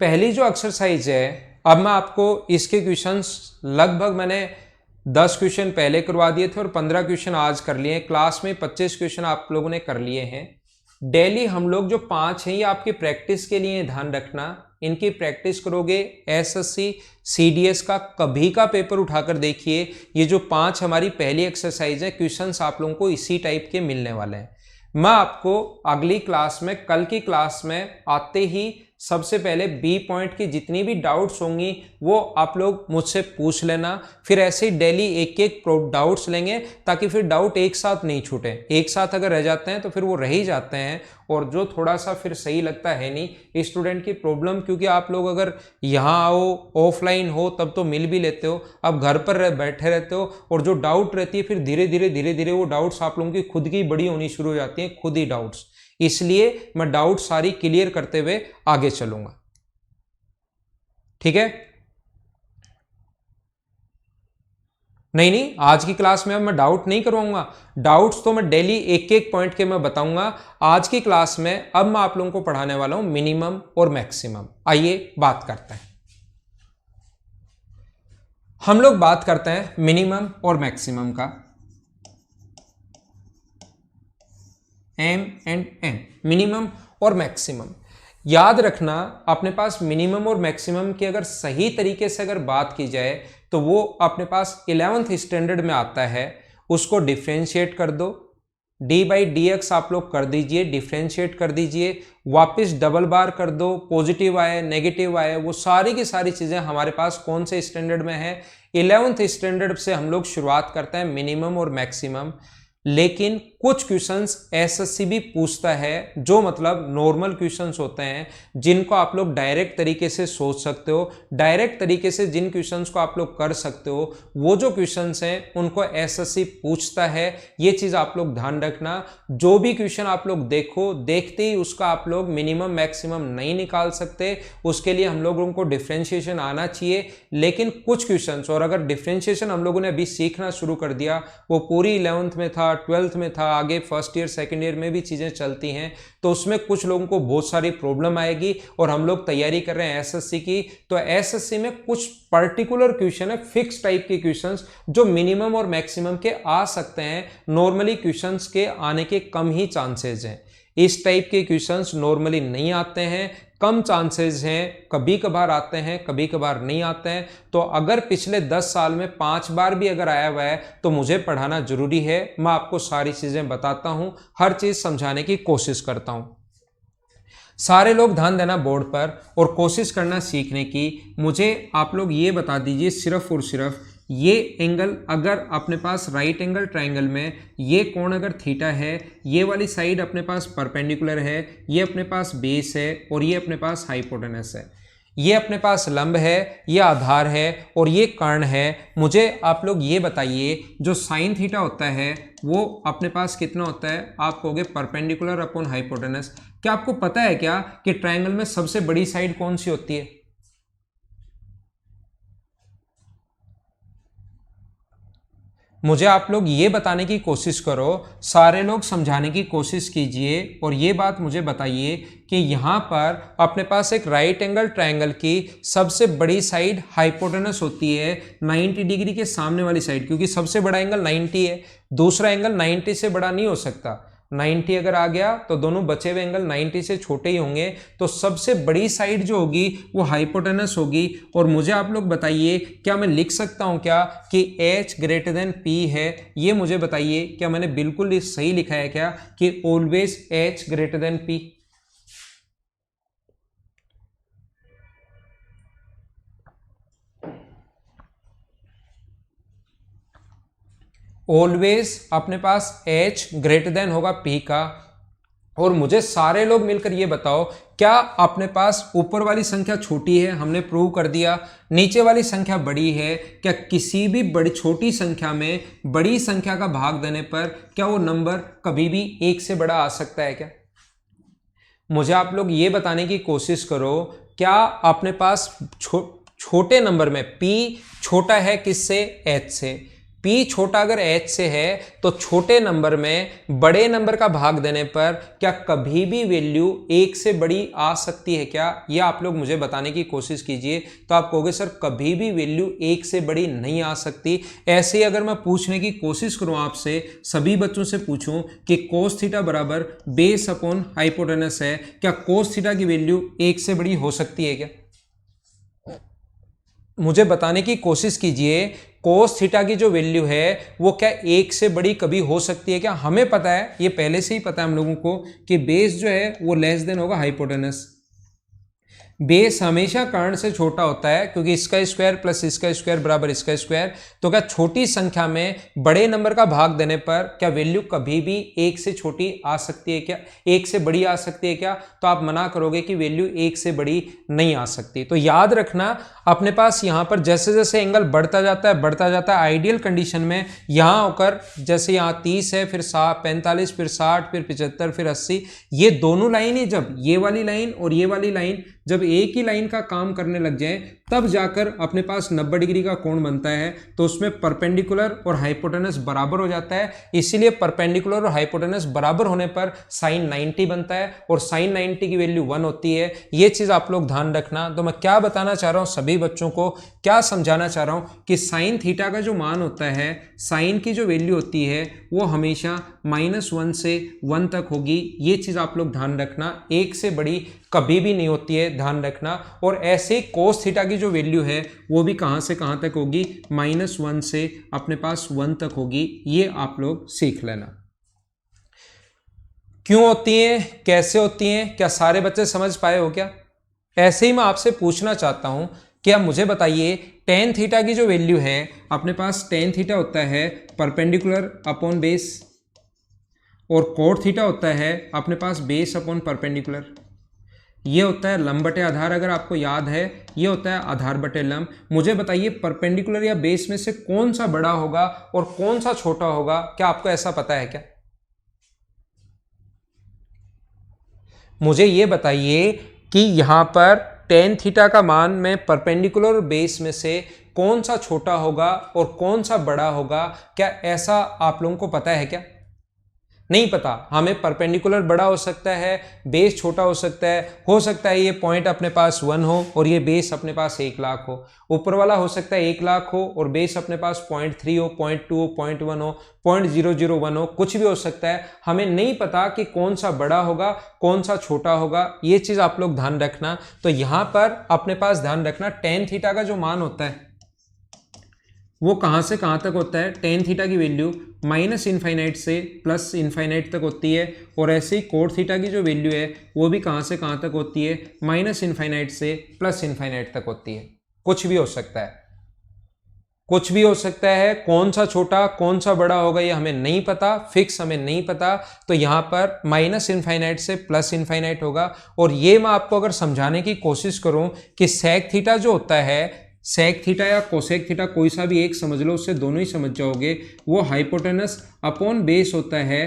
पहली जो एक्सरसाइज है, अब मैं आपको इसके क्वेश्चंस लगभग मैंने 10 क्वेश्चन पहले करवा दिए थे और 15 क्वेश्चन आज कर लिए हैं। क्लास में 25 क्वेश्चन आप लोगों ने कर लिए हैं। डेली हम लोग जो 5 हैं, ये आपकी प्रैक्टिस के लिए ध्यान रखना, इनकी प्रैक्टिस करोगे। एसएससी सीडीएस का कभी का पेपर उठाकर देखिए, ये जो 5 हमारी पहली एक्सरसाइज है, क्वेश्चंस आप लोगों को इसी टाइप के मिलने वाले हैं। मैं आपको अगली क्लास में, कल की क्लास में आते ही सबसे पहले बी पॉइंट की जितनी भी डाउट्स होंगी वो आप लोग मुझसे पूछ लेना, फिर ऐसे ही डेली एक एक डाउट्स लेंगे ताकि फिर डाउट एक साथ नहीं छूटे। एक साथ अगर रह जाते हैं तो फिर वो रह ही जाते हैं और जो थोड़ा सा फिर सही लगता है नहीं स्टूडेंट की प्रॉब्लम, क्योंकि आप लोग अगर यहाँ आओ ऑफलाइन हो तब तो मिल भी लेते हो, अब घर पर बैठे रहते हो और जो डाउट रहती है फिर धीरे धीरे वो डाउट्स आप लोगों की खुद की बड़ी होनी शुरू हो जाती हैं, खुद ही डाउट्स। इसलिए मैं डाउट सारी क्लियर करते हुए आगे चलूंगा, ठीक है। नहीं, आज की क्लास में अब मैं डाउट नहीं करवाऊंगा, डाउट्स तो मैं डेली एक एक पॉइंट के मैं बताऊंगा। आज की क्लास में अब मैं आप लोगों को पढ़ाने वाला हूं मिनिमम और मैक्सिमम। आइए बात करते हैं, हम लोग बात करते हैं मिनिमम और मैक्सिमम का। एम एंड एन, मिनिमम और मैक्सिमम। याद रखना अपने पास मिनिमम और मैक्सिमम की अगर सही तरीके से अगर बात की जाए तो वो अपने पास 11th स्टैंडर्ड में आता है। उसको डिफ्रेंशिएट कर दो, डी बाई डी एक्स आप लोग कर दीजिए, डिफ्रेंशिएट कर दीजिए, वापस डबल बार कर दो, पॉजिटिव आए नेगेटिव आए, वो सारी की सारी चीज़ें हमारे पास कौन से स्टैंडर्ड में है, 11th स्टैंडर्ड से हम लोग शुरुआत करते हैं मिनिमम और मैक्सिमम। लेकिन कुछ क्वेश्चंस एसएससी भी पूछता है, जो मतलब नॉर्मल क्वेश्चंस होते हैं जिनको आप लोग डायरेक्ट तरीके से सोच सकते हो, डायरेक्ट तरीके से जिन क्वेश्चंस को आप लोग कर सकते हो, वो जो क्वेश्चंस हैं उनको एसएससी पूछता है। ये चीज़ आप लोग ध्यान रखना, जो भी क्वेश्चन आप लोग देखो देखते ही उसका आप लोग मिनिमम मैक्सिमम नहीं निकाल सकते, उसके लिए हम लोगों को डिफ्रेंशिएशन आना चाहिए। लेकिन कुछ क्वेश्चंस, और अगर डिफ्रेंशिएशन हम लोगों ने अभी सीखना शुरू कर दिया, वो पूरी 11th में था, 12th में था, आगे फर्स्ट ईयर सेकंड ईयर में भी चीज़ें चलती हैं, तो उसमें कुछ लोगों को बहुत सारी प्रॉब्लम आएगी। और हम लोग तैयारी कर रहे हैं एसएससी की, तो एसएससी में कुछ पर्टिकुलर क्वेश्चन है, फिक्स टाइप के क्वेश्चंस जो मिनिमम और मैक्सिमम के आ सकते हैं, नॉर्मली क्वेश्चंस के आने के कम ही चांसेस हैं। इस टाइप के क्वेश्चंस नॉर्मली नहीं आते हैं, कम चांसेस हैं, कभी कभार आते हैं, कभी कभार नहीं आते हैं। तो अगर पिछले 10 साल में 5 बार भी अगर आया हुआ है तो मुझे पढ़ाना जरूरी है। मैं आपको सारी चीजें बताता हूं, हर चीज समझाने की कोशिश करता हूं। सारे लोग ध्यान देना बोर्ड पर और कोशिश करना सीखने की। मुझे आप लोग ये बता दीजिए सिर्फ और सिर्फ, ये एंगल अगर अपने पास राइट एंगल ट्रायंगल में ये कोण अगर थीटा है, ये वाली साइड अपने पास परपेंडिकुलर है, ये अपने पास बेस है और ये अपने पास हाइपोटेनस है, ये अपने पास लंब है, ये आधार है और ये कर्ण है। मुझे आप लोग ये बताइए, जो साइन थीटा होता है वो अपने पास कितना होता है? आप कहोगे परपेंडिकुलर अपॉन हाइपोटेनस। क्या आपको पता है क्या कि ट्रायंगल में सबसे बड़ी साइड कौन सी होती है? मुझे आप लोग ये बताने की कोशिश करो, सारे लोग समझाने की कोशिश कीजिए और ये बात मुझे बताइए कि यहाँ पर अपने पास एक राइट एंगल ट्रायंगल की सबसे बड़ी साइड हाइपोटेनस होती है 90 डिग्री के सामने वाली साइड, क्योंकि सबसे बड़ा एंगल 90 है, दूसरा एंगल 90 से बड़ा नहीं हो सकता। 90 अगर आ गया तो दोनों बचे हुए एंगल 90 से छोटे ही होंगे, तो सबसे बड़ी साइड जो होगी वो हाइपोटेनस होगी। और मुझे आप लोग बताइए, क्या मैं लिख सकता हूं क्या कि h ग्रेटर देन p है? ये मुझे बताइए, क्या मैंने बिल्कुल सही लिखा है क्या कि always h greater than p? Always अपने पास h ग्रेटर देन होगा p का। और मुझे सारे लोग मिलकर ये बताओ, क्या अपने पास ऊपर वाली संख्या छोटी है? हमने प्रूव कर दिया। नीचे वाली संख्या बड़ी है। क्या किसी भी बड़ी छोटी संख्या में बड़ी संख्या का भाग देने पर क्या वो नंबर कभी भी 1 से बड़ा आ सकता है क्या? मुझे आप लोग ये बताने की कोशिश करो, क्या अपने पास छोटे नंबर में p छोटा है किससे? h से। p छोटा अगर h से है तो छोटे नंबर में बड़े नंबर का भाग देने पर क्या कभी भी वैल्यू 1 से बड़ी आ सकती है क्या? ये आप लोग मुझे बताने की कोशिश कीजिए। तो आप कहोगे सर कभी भी वैल्यू 1 से बड़ी नहीं आ सकती। ऐसे ही अगर मैं पूछने की कोशिश करूं आपसे, सभी बच्चों से पूछूं कि कोस थीटा बराबर बेस अपॉन हाइपोटेनस है, क्या कोस थीटा की वैल्यू 1 से बड़ी हो सकती है क्या? मुझे बताने की कोशिश कीजिए, कोस थीटा की जो वैल्यू है वो क्या 1 से बड़ी कभी हो सकती है क्या? हमें पता है, ये पहले से ही पता है हम लोगों को कि बेस जो है वो लेस देन होगा हाइपोटेनस। बेस हमेशा कर्ण से छोटा होता है, क्योंकि इसका स्क्वायर प्लस इसका स्क्वायर बराबर इसका स्क्वायर। तो क्या छोटी संख्या में बड़े नंबर का भाग देने पर क्या वैल्यू कभी भी एक से छोटी आ सकती है क्या, एक से बड़ी आ सकती है क्या? तो आप मना करोगे कि वैल्यू एक से बड़ी नहीं आ सकती। तो याद रखना अपने पास यहाँ पर जैसे जैसे एंगल बढ़ता जाता है आइडियल कंडीशन में यहाँ होकर, जैसे यहाँ 30 है, फिर 45, फिर 60, फिर 75, फिर 80, ये दोनों लाइनें जब ये वाली लाइन और ये वाली लाइन जब एक ही लाइन का काम करने लग जाए तब जाकर अपने पास 90 डिग्री का कोण बनता है। तो उसमें परपेंडिकुलर और हाइपोटेनस बराबर हो जाता है, इसीलिए परपेंडिकुलर और हाइपोटेनस बराबर होने पर साइन 90 बनता है और साइन 90 की वैल्यू 1 होती है। ये चीज आप लोग ध्यान रखना। तो मैं क्या बताना चाह रहा हूं सभी बच्चों को, क्या समझाना चाह रहा हूं कि साइन थीटा का जो मान होता है, साइन की जो वैल्यू होती है वो हमेशा -1 से 1 तक होगी। ये चीज आप लोग ध्यान रखना, एक से बड़ी कभी भी नहीं होती है, ध्यान रखना। और ऐसे कोस थीटा की जो वैल्यू है वो भी कहां से कहां तक होगी, -1 से अपने पास 1 तक होगी। ये आप लोग सीख लेना। क्यों होती हैं, कैसे होती हैं, क्या सारे बच्चे समझ पाए हो क्या? ऐसे ही मैं आपसे पूछना चाहता हूं कि आप मुझे बताइए टेन थीटा की जो वैल्यू है, अपने पास टेन थीटा होता है परपेंडिकुलर अपॉन बेस, और कोट थीटा होता है अपने पास बेस अपॉन परपेंडिकुलर। ये होता है लंब बटे आधार, अगर आपको याद है ये होता है आधार बटे लंब। मुझे बताइए परपेंडिकुलर या बेस में से कौन सा बड़ा होगा और कौन सा छोटा होगा, क्या आपको ऐसा पता है क्या? मुझे ये बताइए कि यहां पर टेन थीटा का मान में परपेंडिकुलर और बेस में से कौन सा छोटा होगा और कौन सा बड़ा होगा, क्या ऐसा आप लोगों को पता है क्या? नहीं पता। हमें परपेंडिकुलर बड़ा हो सकता है, बेस छोटा हो सकता है ये पॉइंट अपने पास 1 हो और ये बेस अपने पास 1 लाख हो, ऊपर वाला हो सकता है 1 लाख हो और बेस अपने पास 0.3 हो, 0.2 हो, 0.1 हो, 0.001 हो, कुछ भी हो सकता है। हमें नहीं पता कि कौन सा बड़ा होगा कौन सा छोटा होगा, ये चीज आप लोग ध्यान रखना। तो यहां पर अपने पास ध्यान रखना टेन थीटा का जो मान होता है वो कहां से कहां तक होता है, टेन थीटा की वैल्यू -इनफाइनाइट से +इनफाइनाइट तक होती है। और ऐसे ही कोट थीटा की जो वैल्यू है वो भी कहां से कहां तक होती है, -इनफाइनाइट से +इनफाइनाइट तक होती है। कुछ भी हो सकता है, कुछ भी हो सकता है। कौन सा छोटा कौन सा बड़ा होगा ये हमें नहीं पता, फिक्स हमें नहीं पता। तो यहां पर -इनफाइनाइट से +इनफाइनाइट होगा। और ये मैं आपको अगर समझाने की कोशिश करूं कि सेक थीटा जो होता है, सेक थीटा या कोसेक थीटा कोई सा भी एक समझ लो, उससे दोनों ही समझ जाओगे, वो हाइपोटेनस अपॉन बेस होता है,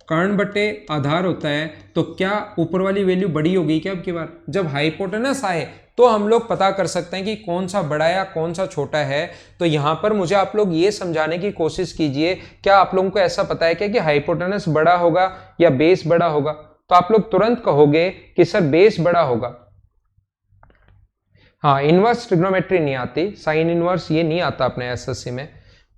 कर्ण बटे आधार होता है। तो क्या ऊपर वाली वैल्यू बड़ी होगी क्या? अब की बार जब हाइपोटेनस आए तो हम लोग पता कर सकते हैं कि कौन सा बड़ा या कौन सा छोटा है। तो यहां पर मुझे आप लोग ये समझाने की कोशिश कीजिए, क्या आप लोगों को ऐसा पता है क्या कि हाइपोटेनस बड़ा होगा या बेस बड़ा होगा? तो आप लोग तुरंत कहोगे कि सर बेस बड़ा होगा। हाँ, इनवर्स ट्रिग्नोमेट्री नहीं आती, साइन इनवर्स ये नहीं आता अपने एसएससी में।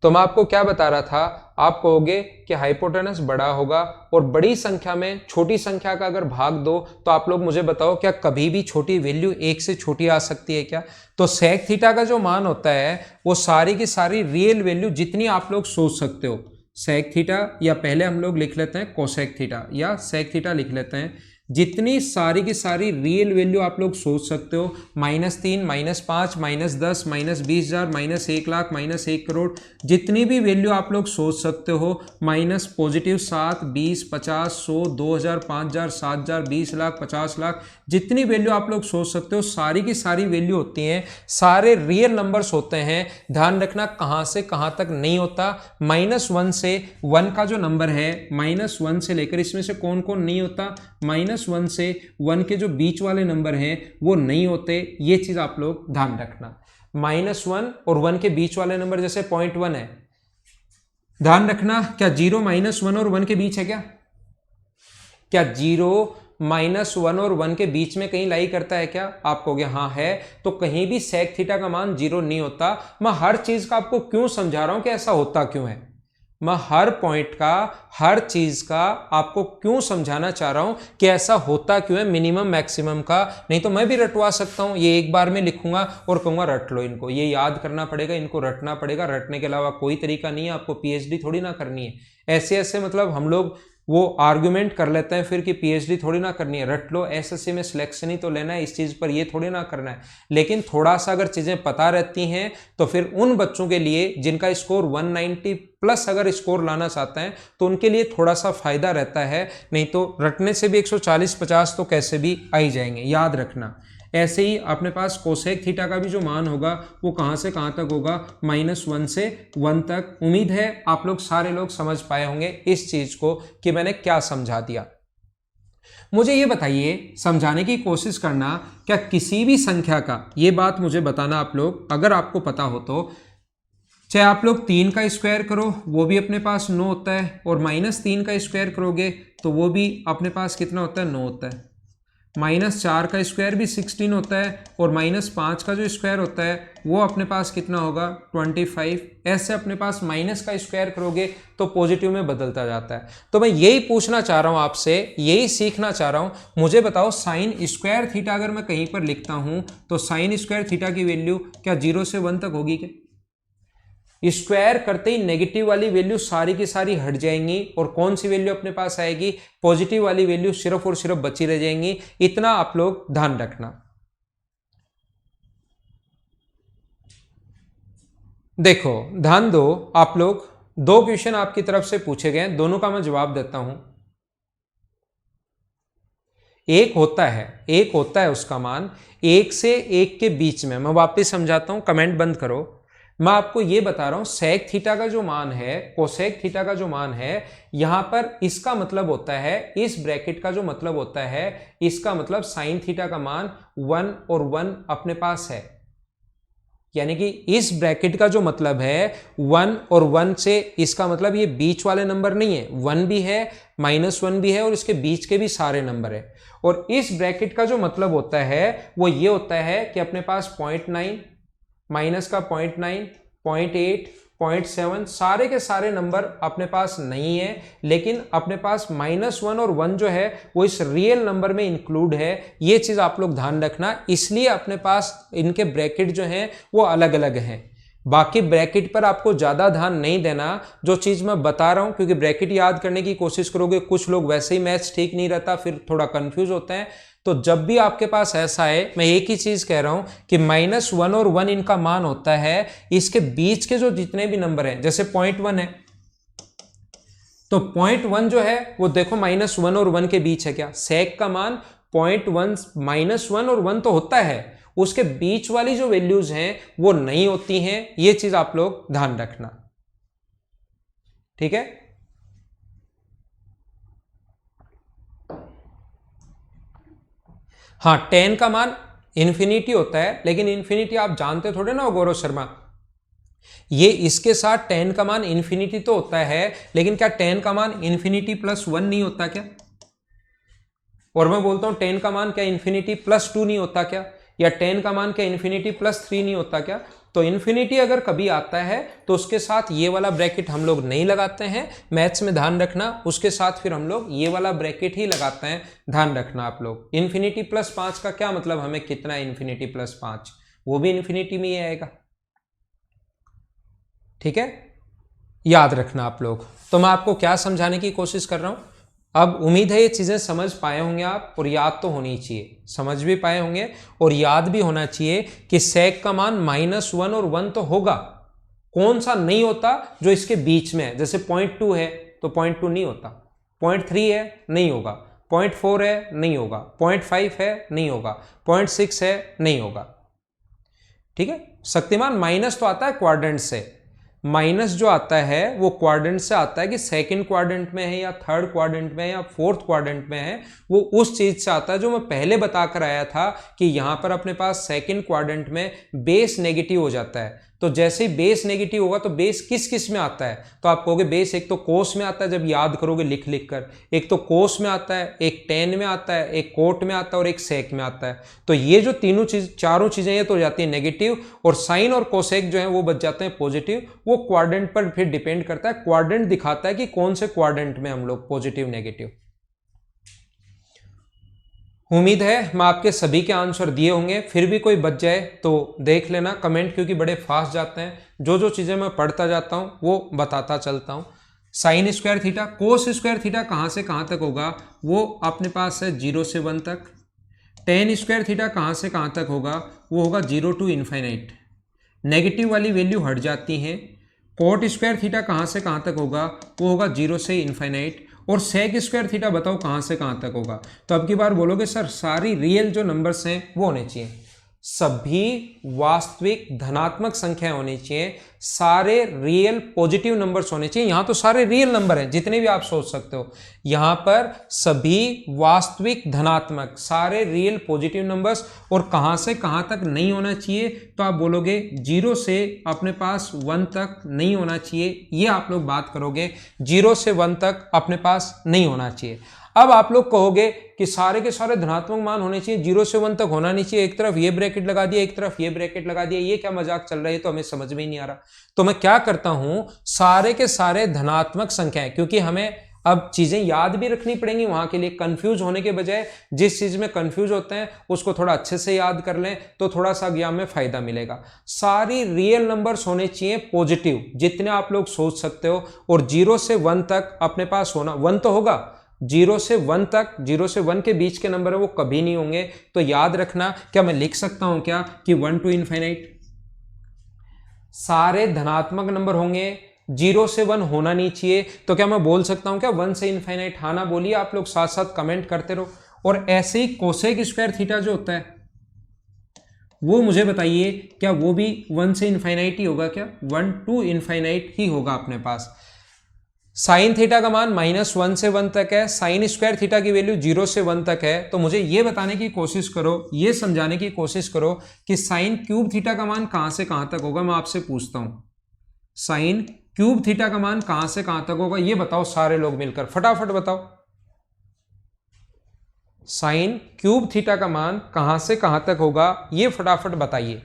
तो मैं आपको क्या बता रहा था, आप कहोगे कि हाइपोटेनस बड़ा होगा और बड़ी संख्या में छोटी संख्या का अगर भाग दो तो आप लोग मुझे बताओ क्या कभी भी छोटी वैल्यू एक से छोटी आ सकती है क्या? तो सेक थीटा का जो मान होता है वो सारी की सारी रियल वैल्यू जितनी आप लोग सोच सकते हो, सेक थीटा या पहले हम लोग लिख लेते हैं कोसेक थीटा या सेक थीटा लिख लेते हैं, जितनी सारी की सारी रियल वैल्यू आप लोग सोच सकते हो, -3, -5, -10, -20,000, -1 लाख, -1 करोड़, जितनी भी वैल्यू आप लोग सोच सकते हो, +7, 20, 50, 100, 2,000, 5,000, 7,000, 20 लाख, 50 लाख, जितनी वैल्यू आप लोग सोच सकते हो सारी की सारी वैल्यू होती हैं, सारे रियल नंबर्स होते हैं। ध्यान रखना कहां से कहां तक नहीं होता, -1 से 1 का जो नंबर है, -1 से लेकर इसमें से कौन कौन नहीं होता, -1 से 1 के जो बीच वाले नंबर हैं वो नहीं होते। ये चीज आप लोग ध्यान रखना, -1 और 1 के बीच वाले नंबर जैसे 0.1 है, ध्यान रखना क्या 0 -1 और 1 के बीच है क्या? क्या 0 -1 और 1 के बीच में कहीं लाई करता है क्या? आप कहोगे हाँ है। तो कहीं भी सेक थीटा का मान 0 नहीं होता। मैं हर चीज का आपको क्यों समझा रहा हूं कि ऐसा होता क्यों है, मैं हर पॉइंट का हर चीज का आपको क्यों समझाना चाह रहा हूं कि ऐसा होता क्यों है, मिनिमम मैक्सिमम का। नहीं तो मैं भी रटवा सकता हूं, ये एक बार में लिखूंगा और कहूंगा रट लो इनको, ये याद करना पड़ेगा, इनको रटना पड़ेगा, रटने के अलावा कोई तरीका नहीं है। आपको पीएचडी थोड़ी ना करनी है। ऐसे ऐसे मतलब हम लोग वो आर्गुमेंट कर लेते हैं फिर कि पीएचडी थोड़ी ना करनी है, रट लो एसएससी में सिलेक्शन ही तो लेना है, इस चीज़ पर ये थोड़ी ना करना है। लेकिन थोड़ा सा अगर चीज़ें पता रहती हैं तो फिर उन बच्चों के लिए जिनका स्कोर 190 प्लस अगर स्कोर लाना चाहते हैं तो उनके लिए थोड़ा सा फायदा रहता है, नहीं तो रटने से भी 140-50 तो कैसे भी आ ही जाएंगे, याद रखना। ऐसे ही अपने पास कोसेक थीटा का भी जो मान होगा वो कहाँ से कहाँ तक होगा, -1 से 1 तक। उम्मीद है आप लोग सारे लोग समझ पाए होंगे इस चीज को कि मैंने क्या समझा दिया। मुझे ये बताइए, समझाने की कोशिश करना, क्या किसी भी संख्या का, ये बात मुझे बताना आप लोग अगर आपको पता हो तो, चाहे आप लोग 3 का स्क्वायर करो वो भी अपने पास 9 होता है, और -3 का स्क्वायर करोगे तो वो भी अपने पास कितना होता है, 9 होता है। -4 का स्क्वायर भी 16 होता है, और -5 का जो स्क्वायर होता है वो अपने पास कितना होगा, 25। ऐसे अपने पास माइनस का स्क्वायर करोगे तो पॉजिटिव में बदलता जाता है। तो मैं यही पूछना चाह रहा हूं आपसे, यही सीखना चाह रहा हूं। मुझे बताओ साइन स्क्वायर थीटा अगर मैं कहीं पर लिखता हूं तो साइन स्क्वायर थीटा की वैल्यू क्या 0 से 1 तक होगी क्या? स्क्वायर करते ही नेगेटिव वाली वैल्यू सारी की सारी हट जाएंगी, और कौन सी वैल्यू अपने पास आएगी, पॉजिटिव वाली वैल्यू सिर्फ और सिर्फ बची रह जाएंगी। इतना आप लोग ध्यान रखना। देखो ध्यान दो आप लोग, 2 क्वेश्चन आपकी तरफ से पूछे गए, दोनों का मैं जवाब देता हूं। एक होता है उसका मान 1 से 1 के बीच में। मैं वापस समझाता हूं, कमेंट बंद करो। मैं आपको यह बता रहा हूं सेक थीटा का जो मान है, कोसेक थीटा का जो मान है, यहां पर इसका मतलब होता है, इस ब्रैकेट का जो मतलब होता है, इसका मतलब साइन थीटा का मान 1 और 1 अपने पास है। यानी कि इस ब्रैकेट का जो मतलब है 1 और 1 से, इसका मतलब ये बीच वाले नंबर नहीं है, 1 भी है, -1 भी है, और इसके बीच के भी सारे नंबर है। और इस ब्रैकेट का जो मतलब होता है वो ये होता है कि अपने पास 0.9, माइनस का 0.9, 0.8, 0.7 सारे के सारे नंबर अपने पास नहीं है, लेकिन अपने पास -1 और 1 जो है वो इस रियल नंबर में इंक्लूड है। ये चीज आप लोग ध्यान रखना, इसलिए अपने पास इनके ब्रैकेट जो हैं वो अलग अलग हैं। बाकी ब्रैकेट पर आपको ज्यादा ध्यान नहीं देना, जो चीज मैं बता रहा हूं, क्योंकि ब्रैकेट याद करने की कोशिश करोगे, कुछ लोग वैसे ही मैथ्स ठीक नहीं रहता, फिर थोड़ा कंफ्यूज होते हैं। तो जब भी आपके पास ऐसा है, मैं एक ही चीज कह रहा हूं कि -1 और 1 इनका मान होता है, इसके बीच के जो जितने भी नंबर हैं, जैसे 0.1 है तो 0.1 जो है वो देखो -1 और 1 के बीच है क्या, सेक का मान 0.1, -1 और 1 तो होता है, उसके बीच वाली जो वैल्यूज हैं वो नहीं होती हैं। ये चीज आप लोग ध्यान रखना, ठीक है। हाँ 10 का मान इन्फिनिटी होता है, लेकिन इन्फिनिटी आप जानते थोड़े ना हो गौरव शर्मा, ये इसके साथ 10 का मान इन्फिनिटी तो होता है, लेकिन क्या 10 का मान इन्फिनिटी +1 नहीं होता क्या? और मैं बोलता हूं 10 का मान क्या इन्फिनिटी +2 नहीं होता क्या, या 10 का मान क्या इन्फिनिटी +3 नहीं होता क्या? तो इन्फिनिटी अगर कभी आता है तो उसके साथ ये वाला ब्रैकेट हम लोग नहीं लगाते हैं, मैथ्स में ध्यान रखना, उसके साथ फिर हम लोग ये वाला ब्रैकेट ही लगाते हैं, ध्यान रखना आप लोग। इन्फिनिटी +5 का क्या मतलब, हमें कितना है इन्फिनिटी +5, वो भी इन्फिनिटी में ही आएगा, ठीक है, याद रखना आप लोग। तो मैं आपको क्या समझाने की कोशिश कर रहा हूं, अब उम्मीद है ये चीजें समझ पाए होंगे आप, और याद तो होनी चाहिए, समझ भी पाए होंगे और याद भी होना चाहिए कि सेक का मान -1 और 1 तो होगा, कौन सा नहीं होता, जो इसके बीच में है। जैसे 0.2 है तो 0.2 नहीं होता, 0.3 है नहीं होगा, 0.4 है नहीं होगा, 0.5 है नहीं होगा, 0.6 है नहीं होगा, ठीक है। शक्तिमान माइनस तो आता है क्वाड्रेंट से, माइनस जो आता है वो क्वाड्रेंट से आता है कि सेकंड क्वाड्रेंट में है या थर्ड क्वाड्रेंट में है या फोर्थ क्वाड्रेंट में है, वो उस चीज से आता है जो मैं पहले बताकर आया था कि यहां पर अपने पास सेकंड क्वाड्रेंट में बेस नेगेटिव हो जाता है। तो जैसे ही बेस नेगेटिव होगा तो बेस किस किस में आता है, तो आप कहोगे बेस एक तो कोस में आता है, जब याद करोगे लिख लिख कर, एक तो कोस में आता है, एक टेन में आता है, एक कोट में आता है और एक सेक में आता है। तो ये जो तीनों चीज, चारों चीजें ये तो हो जाती है नेगेटिव, और साइन और कोसेक जो है वो बच जाते हैं पॉजिटिव। वो क्वाड्रेंट पर फिर डिपेंड करता है, क्वाड्रेंट दिखाता है कि कौन से क्वाड्रेंट में हम लोग पॉजिटिव नेगेटिव। उम्मीद है मैं आपके सभी के आंसर दिए होंगे, फिर भी कोई बच जाए तो देख लेना कमेंट, क्योंकि बड़े फास्ट जाते हैं, जो जो चीज़ें मैं पढ़ता जाता हूँ वो बताता चलता हूँ। Sine square theta, cos square theta कहाँ से कहाँ तक होगा, वो अपने पास है 0 से 1 तक। टेन स्क्वायर थीटा कहाँ से कहाँ तक होगा, वो होगा 0 टू इन्फाइनाइट, नेगेटिव वाली वैल्यू हट जाती हैं। कोट स्क्वायर थीटा कहाँ से कहाँ तक होगा, वो होगा 0 से इन्फाइनाइट। और सेक स्क्वायर थीटा बताओ कहाँ से कहाँ तक होगा। तो अब की बार बोलोगे सर सारी रियल जो नंबर्स हैं वो होने चाहिए, सभी वास्तविक धनात्मक संख्या होनी चाहिए, सारे रियल पॉजिटिव नंबर्स होने चाहिए। यहां तो सारे रियल नंबर हैं जितने भी आप सोच सकते हो, यहां पर सभी वास्तविक धनात्मक, सारे रियल पॉजिटिव नंबर्स। और कहां से कहां तक नहीं होना चाहिए, तो आप बोलोगे 0 से अपने पास 1 तक नहीं होना चाहिए, ये आप लोग बात करोगे, 0 से 1 तक अपने पास नहीं होना चाहिए। अब आप लोग कहोगे कि सारे के सारे धनात्मक मान होने चाहिए, 0 से 1 तक होना नहीं चाहिए, एक तरफ ये ब्रैकेट लगा दिया, एक तरफ ये ब्रैकेट लगा दिया, ये क्या मजाक चल रहा है, तो हमें समझ में ही नहीं आ रहा। तो मैं क्या करता हूं, सारे के सारे धनात्मक संख्याएं, क्योंकि हमें अब चीजें याद भी रखनी पड़ेंगी, वहां के लिए कंफ्यूज होने के बजाय जिस चीज में कंफ्यूज होते हैं उसको थोड़ा अच्छे से याद कर लें तो थोड़ा सा एग्जाम में फायदा मिलेगा। सारी रियल नंबर्स होने चाहिए पॉजिटिव, जितने आप लोग सोच सकते हो, और 0 से 1 तक अपने पास होना, 1 तो होगा, 0 से 1 तक, 0 से 1 के बीच के नंबर है वो कभी नहीं होंगे। तो याद रखना, क्या मैं लिख सकता हूं क्या कि 1 टू इन्फिनिट सारे धनात्मक नंबर होंगे, 0 से 1 होना नहीं चाहिए। तो क्या मैं बोल सकता हूं क्या 1 से इन्फिनिट? हाँ ना बोलिए, आप लोग साथ साथ कमेंट करते रहो। और ऐसे ही कोसेक स्क्वायर थीटा जो होता है वो मुझे बताइए, क्या वो भी 1 से इन्फिनिट ही होगा क्या? 1 टू इन्फिनिट ही होगा अपने पास। साइन थीटा का मान -1 से 1 तक है, साइन स्क्वायर थीटा की वैल्यू 0 से 1 तक है। तो मुझे ये बताने की कोशिश करो, ये समझाने की कोशिश करो कि साइन क्यूब थीटा का मान कहां से कहां तक होगा। मैं आपसे पूछता हूं, साइन क्यूब थीटा का मान कहां से कहां तक होगा, ये बताओ सारे लोग मिलकर, फटाफट बताओ। साइन क्यूब थीटा का मान कहां से कहां तक होगा, ये फटाफट बताइए।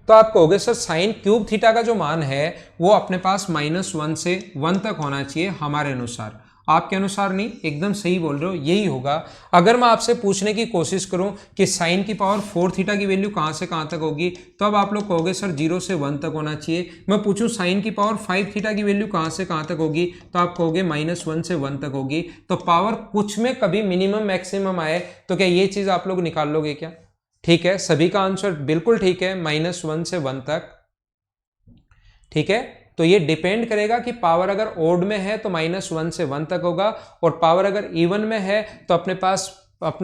तो आप कहोगे सर साइन क्यूब थीटा का जो मान है वो अपने पास -1 से 1 तक होना चाहिए हमारे अनुसार। आपके अनुसार नहीं, एकदम सही बोल रहे हो, यही होगा। अगर मैं आपसे पूछने की कोशिश करूं कि साइन की पावर 4 थीटा की वैल्यू कहां से कहां तक होगी, तो अब आप लोग कहोगे सर 0 से 1 तक होना चाहिए। मैं पूछूं साइन की पावर 5 थीटा की वैल्यू कहां से कहां तक होगी, तो आप कहोगे -1 से 1 तक होगी। तो पावर कुछ में कभी मिनिमम मैक्सिमम आए तो क्या ये चीज आप लोग निकाल लोगे क्या? ठीक है, सभी का आंसर बिल्कुल ठीक है, -1 से 1 तक। ठीक है, तो ये डिपेंड करेगा कि पावर अगर ओड में है तो -1 से 1 तक होगा, और पावर अगर इवन में है तो अपने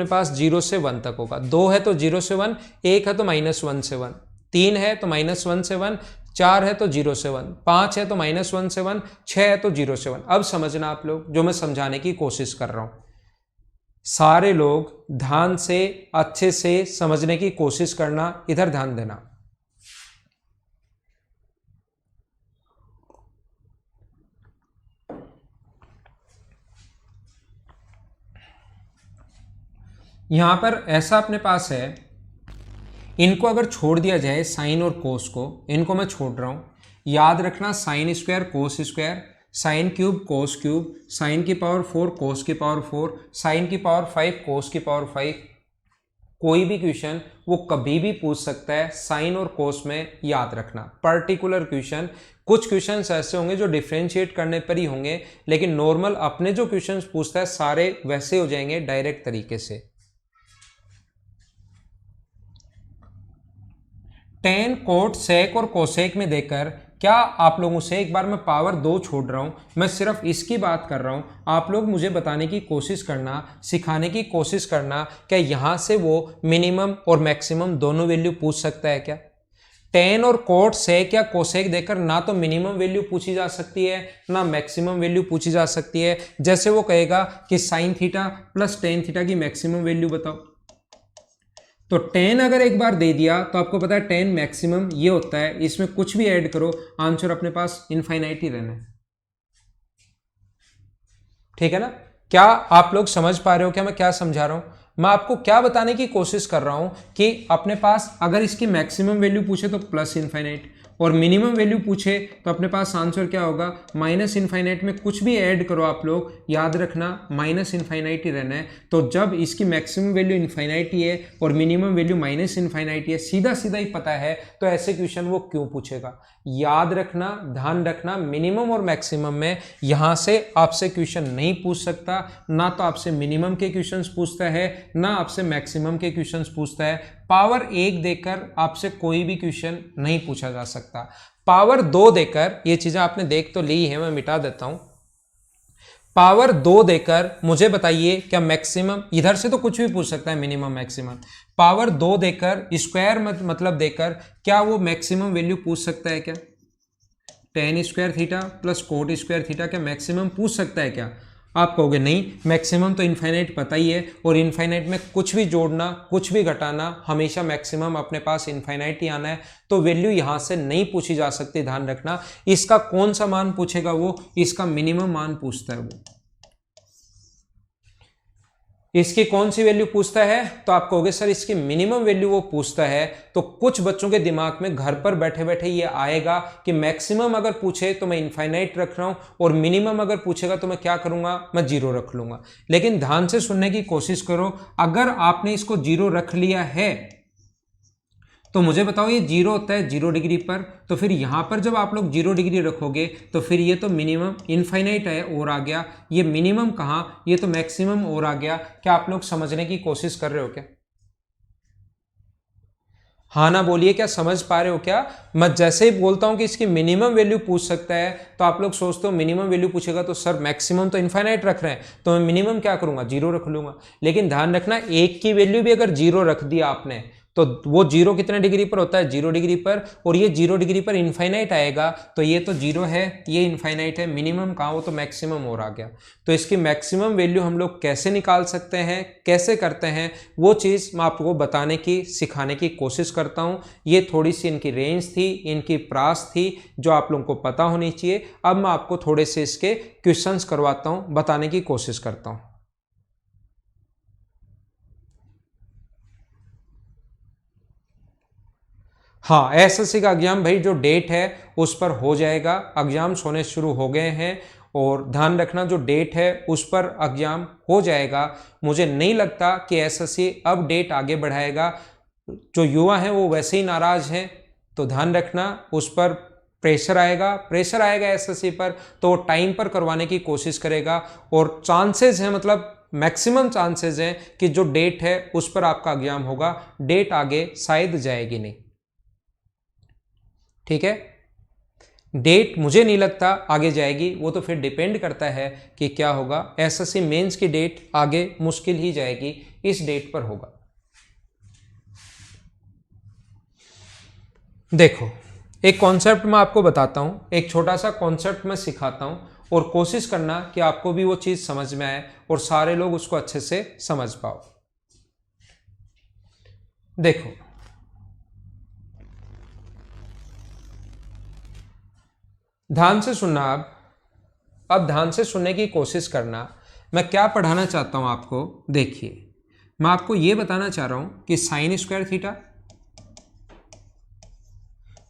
पास 0 से 1 तक होगा। 2 है तो 0 से 1, 1 है तो -1 से 1, 3 है तो -1 से 1, 4 है तो 0 से 1, 5 है तो -1 से 1, 6 है तो 0 से 1। अब समझना आप लोग जो मैं समझाने की कोशिश कर रहा हूं, सारे लोग ध्यान से अच्छे से समझने की कोशिश करना, इधर ध्यान देना। यहां पर ऐसा अपने पास है, इनको अगर छोड़ दिया जाए साइन और कोस को, इनको मैं छोड़ रहा हूं, याद रखना sine square cos square, sine cube cos cube, sine की पावर 4 कोस की पावर 4, साइन की पावर 5 कोस की पावर 5। कोई भी क्वेश्चन वो कभी भी पूछ सकता है, साइन और कोस में याद रखना पर्टिकुलर क्वेश्चन। कुछ क्वेश्चंस ऐसे होंगे जो डिफरेंशिएट करने पर ही होंगे, लेकिन नॉर्मल अपने जो क्वेश्चंस पूछता है सारे वैसे हो जाएंगे डायरेक्ट तरीके से। टेन, कोट, सेक और कोसेक में देकर क्या आप लोगों से, एक बार मैं पावर 2 छोड़ रहा हूं, मैं सिर्फ इसकी बात कर रहा हूं, आप लोग मुझे बताने की कोशिश करना, सिखाने की कोशिश करना, क्या यहां से वो मिनिमम और मैक्सिमम दोनों वैल्यू पूछ सकता है क्या? टेन और कोट, सेक या कोसेक देकर ना तो मिनिमम वैल्यू पूछी जा सकती है ना मैक्सिमम वैल्यू पूछी जा सकती है। जैसे वो कहेगा कि sine theta plus tan theta की मैक्सिमम वैल्यू बताओ, तो 10 अगर एक बार दे दिया तो आपको पता है 10 मैक्सिमम ये होता है, इसमें कुछ भी ऐड करो आंसर अपने पास इनफाइनाइट ही रहना है। ठीक है ना? क्या आप लोग समझ पा रहे हो क्या मैं क्या समझा रहा हूं? मैं आपको क्या बताने की कोशिश कर रहा हूं कि अपने पास अगर इसकी मैक्सिमम वैल्यू पूछे तो प्लस इनफाइनाइट, और मिनिमम वैल्यू पूछे तो अपने पास आंसर क्या होगा, माइनस इनफाइनाइट में कुछ भी ऐड करो आप लोग, याद रखना माइनस इनफाइनाइट ही रहना है। तो जब इसकी मैक्सिमम वैल्यू इनफाइनाइट ही है और मिनिमम वैल्यू माइनस इनफाइनाइट ही है, सीधा सीधा ही पता है तो ऐसे क्वेश्चन वो क्यों पूछेगा। याद रखना, ध्यान रखना, मिनिमम और मैक्सिमम में यहां से आपसे क्वेश्चन नहीं पूछ सकता, ना तो आपसे मिनिमम के क्वेश्चंस पूछता है ना आपसे मैक्सिमम के क्वेश्चंस पूछता है। पावर 1 देकर आपसे कोई भी क्वेश्चन नहीं पूछा जा सकता। पावर 2 देकर, ये चीजें आपने देख तो ली है, मैं मिटा देता हूं। पावर 2 देकर मुझे बताइए क्या मैक्सिमम, इधर से तो कुछ भी पूछ सकता है मिनिमम मैक्सिमम, पावर 2 देकर स्क्वायर मतलब देकर क्या वो मैक्सिमम वैल्यू पूछ सकता है क्या? tan square theta plus coat square theta क्या मैक्सिमम पूछ सकता है क्या? आप कहोगे नहीं, मैक्सिमम तो इनफाइनाइट पता ही है और इनफाइनाइट में कुछ भी जोड़ना कुछ भी घटाना हमेशा मैक्सिमम अपने पास इनफाइनाइट ही आना है, तो वैल्यू यहां से नहीं पूछी जा सकती। ध्यान रखना, इसका कौन सा मान पूछेगा वो, इसका मिनिमम मान पूछता है वो। इसकी कौन सी वैल्यू पूछता है? तो आप कहोगे सर इसकी मिनिमम वैल्यू वो पूछता है। तो कुछ बच्चों के दिमाग में घर पर बैठे बैठे ये आएगा कि मैक्सिमम अगर पूछे तो मैं इनफाइनाइट रख रहा हूं और मिनिमम अगर पूछेगा तो मैं क्या करूंगा, मैं जीरो रख लूंगा। लेकिन ध्यान से सुनने की कोशिश करो, अगर आपने इसको जीरो रख लिया है तो मुझे बताओ ये जीरो होता है 0 डिग्री पर, तो फिर यहां पर जब आप लोग 0 डिग्री रखोगे तो फिर ये तो मिनिमम इनफाइनाइट है और आ गया, ये मिनिमम कहां, ये तो मैक्सिमम और आ गया। क्या आप लोग समझने की कोशिश कर रहे हो क्या? हाँ ना बोलिए, क्या समझ पा रहे हो क्या? मैं जैसे ही बोलता हूं कि इसकी मिनिमम वैल्यू पूछ सकता है तो आप लोग सोचते हो मिनिमम वैल्यू पूछेगा तो सर मैक्सिमम तो इनफाइनाइट रख रहे हैं तो मैं मिनिमम क्या करूंगा, 0 रख लूंगा। लेकिन ध्यान रखना, एक की वैल्यू भी अगर 0 रख दिया आपने तो वो 0 कितने डिग्री पर होता है, 0 डिग्री पर, और ये 0 डिग्री पर इनफाइनाइट आएगा तो ये तो 0 है, ये इनफाइनाइट है, मिनिमम कहाँ, वो तो मैक्सिमम और आ गया। तो इसकी मैक्सिमम वैल्यू हम लोग कैसे निकाल सकते हैं, कैसे करते हैं, वो चीज़ मैं आपको बताने की, सिखाने की कोशिश करता हूँ। ये थोड़ी सी इनकी रेंज थी, इनकी प्रास थी जो आप लोगों को पता होनी चाहिए। अब मैं आपको थोड़े से इसके क्वेश्चंस करवाता हूँ, बताने की कोशिश करता हूँ। हाँ, एसएससी का एग्जाम भाई जो डेट है उस पर हो जाएगा, एग्जाम्स होने शुरू हो गए हैं और ध्यान रखना जो डेट है उस पर एग्जाम हो जाएगा। मुझे नहीं लगता कि एसएससी अब डेट आगे बढ़ाएगा, जो युवा हैं वो वैसे ही नाराज हैं, तो ध्यान रखना उस पर प्रेशर आएगा एसएससी पर, तो वो टाइम पर करवाने की कोशिश करेगा और चांसेस हैं, मतलब मैक्सिमम चांसेस हैं कि जो डेट है उस पर आपका एग्जाम होगा, डेट आगे शायद जाएगी नहीं। ठीक है, डेट मुझे नहीं लगता आगे जाएगी, वो तो फिर डिपेंड करता है कि क्या होगा। एसएससी मेंस की डेट आगे मुश्किल ही जाएगी, इस डेट पर होगा। देखो, एक कॉन्सेप्ट मैं आपको बताता हूं, एक छोटा सा कॉन्सेप्ट मैं सिखाता हूं और कोशिश करना कि आपको भी वो चीज समझ में आए और सारे लोग उसको अच्छे से समझ पाओ। देखो, ध्यान से सुनना, अब ध्यान से सुनने की कोशिश करना। मैं क्या पढ़ाना चाहता हूं आपको, देखिए मैं आपको यह बताना चाह रहा हूं कि sine square theta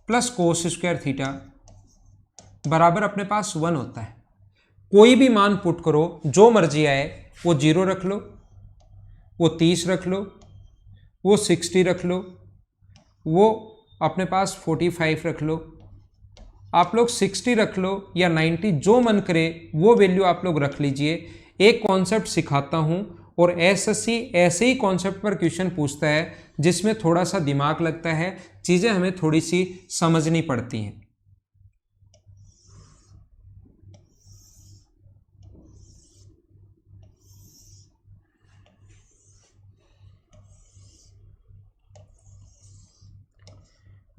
plus cos square theta बराबर अपने पास 1 होता है। कोई भी मान पुट करो, जो मर्जी आए, वो 0 रख लो, वो 30 रख लो, वो 60 रख लो, वो अपने पास 45 रख लो, आप लोग 60 रख लो या 90, जो मन करे वो वैल्यू आप लोग रख लीजिए। एक कॉन्सेप्ट सिखाता हूं और एसएससी ऐसे ही कॉन्सेप्ट पर क्वेश्चन पूछता है जिसमें थोड़ा सा दिमाग लगता है, चीजें हमें थोड़ी सी समझनी पड़ती हैं।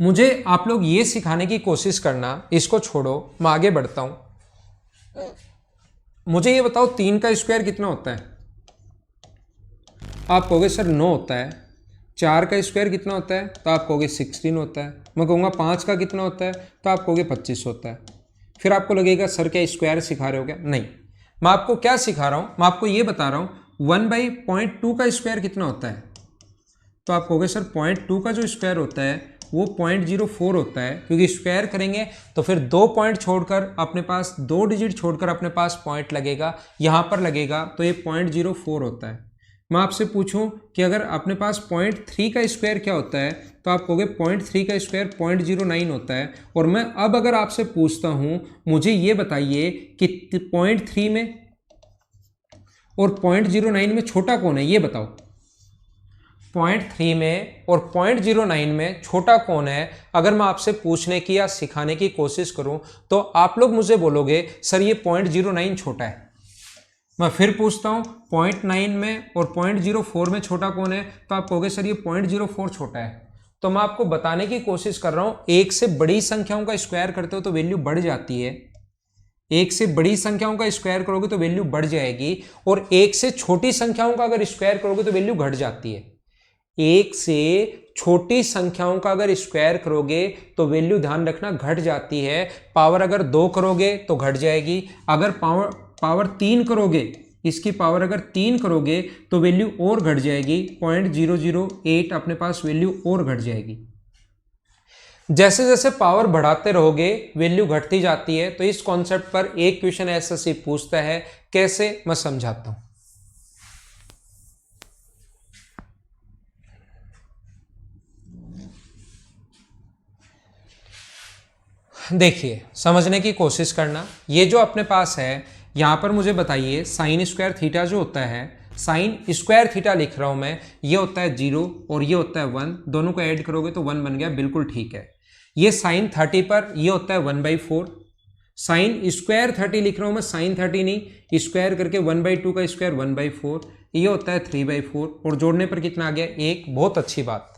मुझे आप लोग ये सिखाने की कोशिश करना, इसको छोड़ो मैं आगे बढ़ता हूं। मुझे ये बताओ 3 का स्क्वायर कितना होता है? आप कहोगे सर 9 होता है। 4 का स्क्वायर कितना होता है? तो आप कहोगे 16 होता है। मैं कहूँगा 5 का कितना होता है? तो आप कहोगे 25 होता है। फिर आपको लगेगा सर क्या स्क्वायर सिखा रहे हो क्या? नहीं, मैं आपको क्या सिखा रहा हूँ, मैं आपको ये बता रहा हूँ 1/0.2 का स्क्वायर कितना होता है? तो आप कहोगे सर 0.2 का जो स्क्वायर होता है वो 0.04 होता है, क्योंकि स्क्वायर करेंगे तो फिर 2 पॉइंट छोड़कर अपने पास 2 डिजिट छोड़कर अपने पास पॉइंट लगेगा, यहाँ पर लगेगा, तो ये 0.04 होता है। मैं आपसे पूछूं कि अगर अपने पास 0.3 का स्क्वायर क्या होता है, तो आप कहोगे 0.3 का स्क्वायर 0.09 होता है। और मैं अब अगर आपसे पूछता हूं, मुझे ये बताइए कि 0.3 में और 0.09 में छोटा कौन है, ये बताओ। 0.3 में और 0.09 में छोटा कौन है, अगर मैं आपसे पूछने की या सिखाने की कोशिश करूं तो आप लोग मुझे बोलोगे सर ये 0.09 छोटा है। मैं फिर पूछता हूं 0.9 में और 0.04 में छोटा कौन है, तो आप कहोगे सर ये 0.04 छोटा है। तो मैं आपको बताने की कोशिश कर रहा हूं, एक से बड़ी संख्याओं का स्क्वायर करते हो तो वैल्यू बढ़ जाती है, एक से बड़ी संख्याओं का स्क्वायर करोगे तो वैल्यू बढ़ जाएगी, और एक से छोटी संख्याओं का अगर स्क्वायर करोगे तो वैल्यू घट जाती है। एक से छोटी संख्याओं का अगर स्क्वायर करोगे तो वैल्यू ध्यान रखना घट जाती है। पावर अगर 2 करोगे तो घट जाएगी, अगर पावर 3 करोगे, इसकी पावर अगर 3 करोगे तो वैल्यू और घट जाएगी, 0.008 अपने पास वैल्यू और घट जाएगी। जैसे जैसे पावर बढ़ाते रहोगे वैल्यू घटती जाती है। तो इस कॉन्सेप्ट पर एक क्वेश्चन एसएससी पूछता है, कैसे, मैं समझाता हूं। देखिए, समझने की कोशिश करना। ये जो अपने पास है, यहां पर मुझे बताइए साइन स्क्वायर थीटा जो होता है, साइन स्क्वायर थीटा लिख रहा हूं मैं, ये होता है 0 और ये होता है 1, दोनों को ऐड करोगे तो 1 बन गया, बिल्कुल ठीक है। ये साइन 30 पर ये होता है 1/4, साइन स्क्वायर 30 लिख रहा हूं मैं, साइन 30 नहीं, स्क्वायर करके 1/2 का स्क्वायर 1/4, ये होता है 3/4, और जोड़ने पर कितना आ गया 1। बहुत अच्छी बात,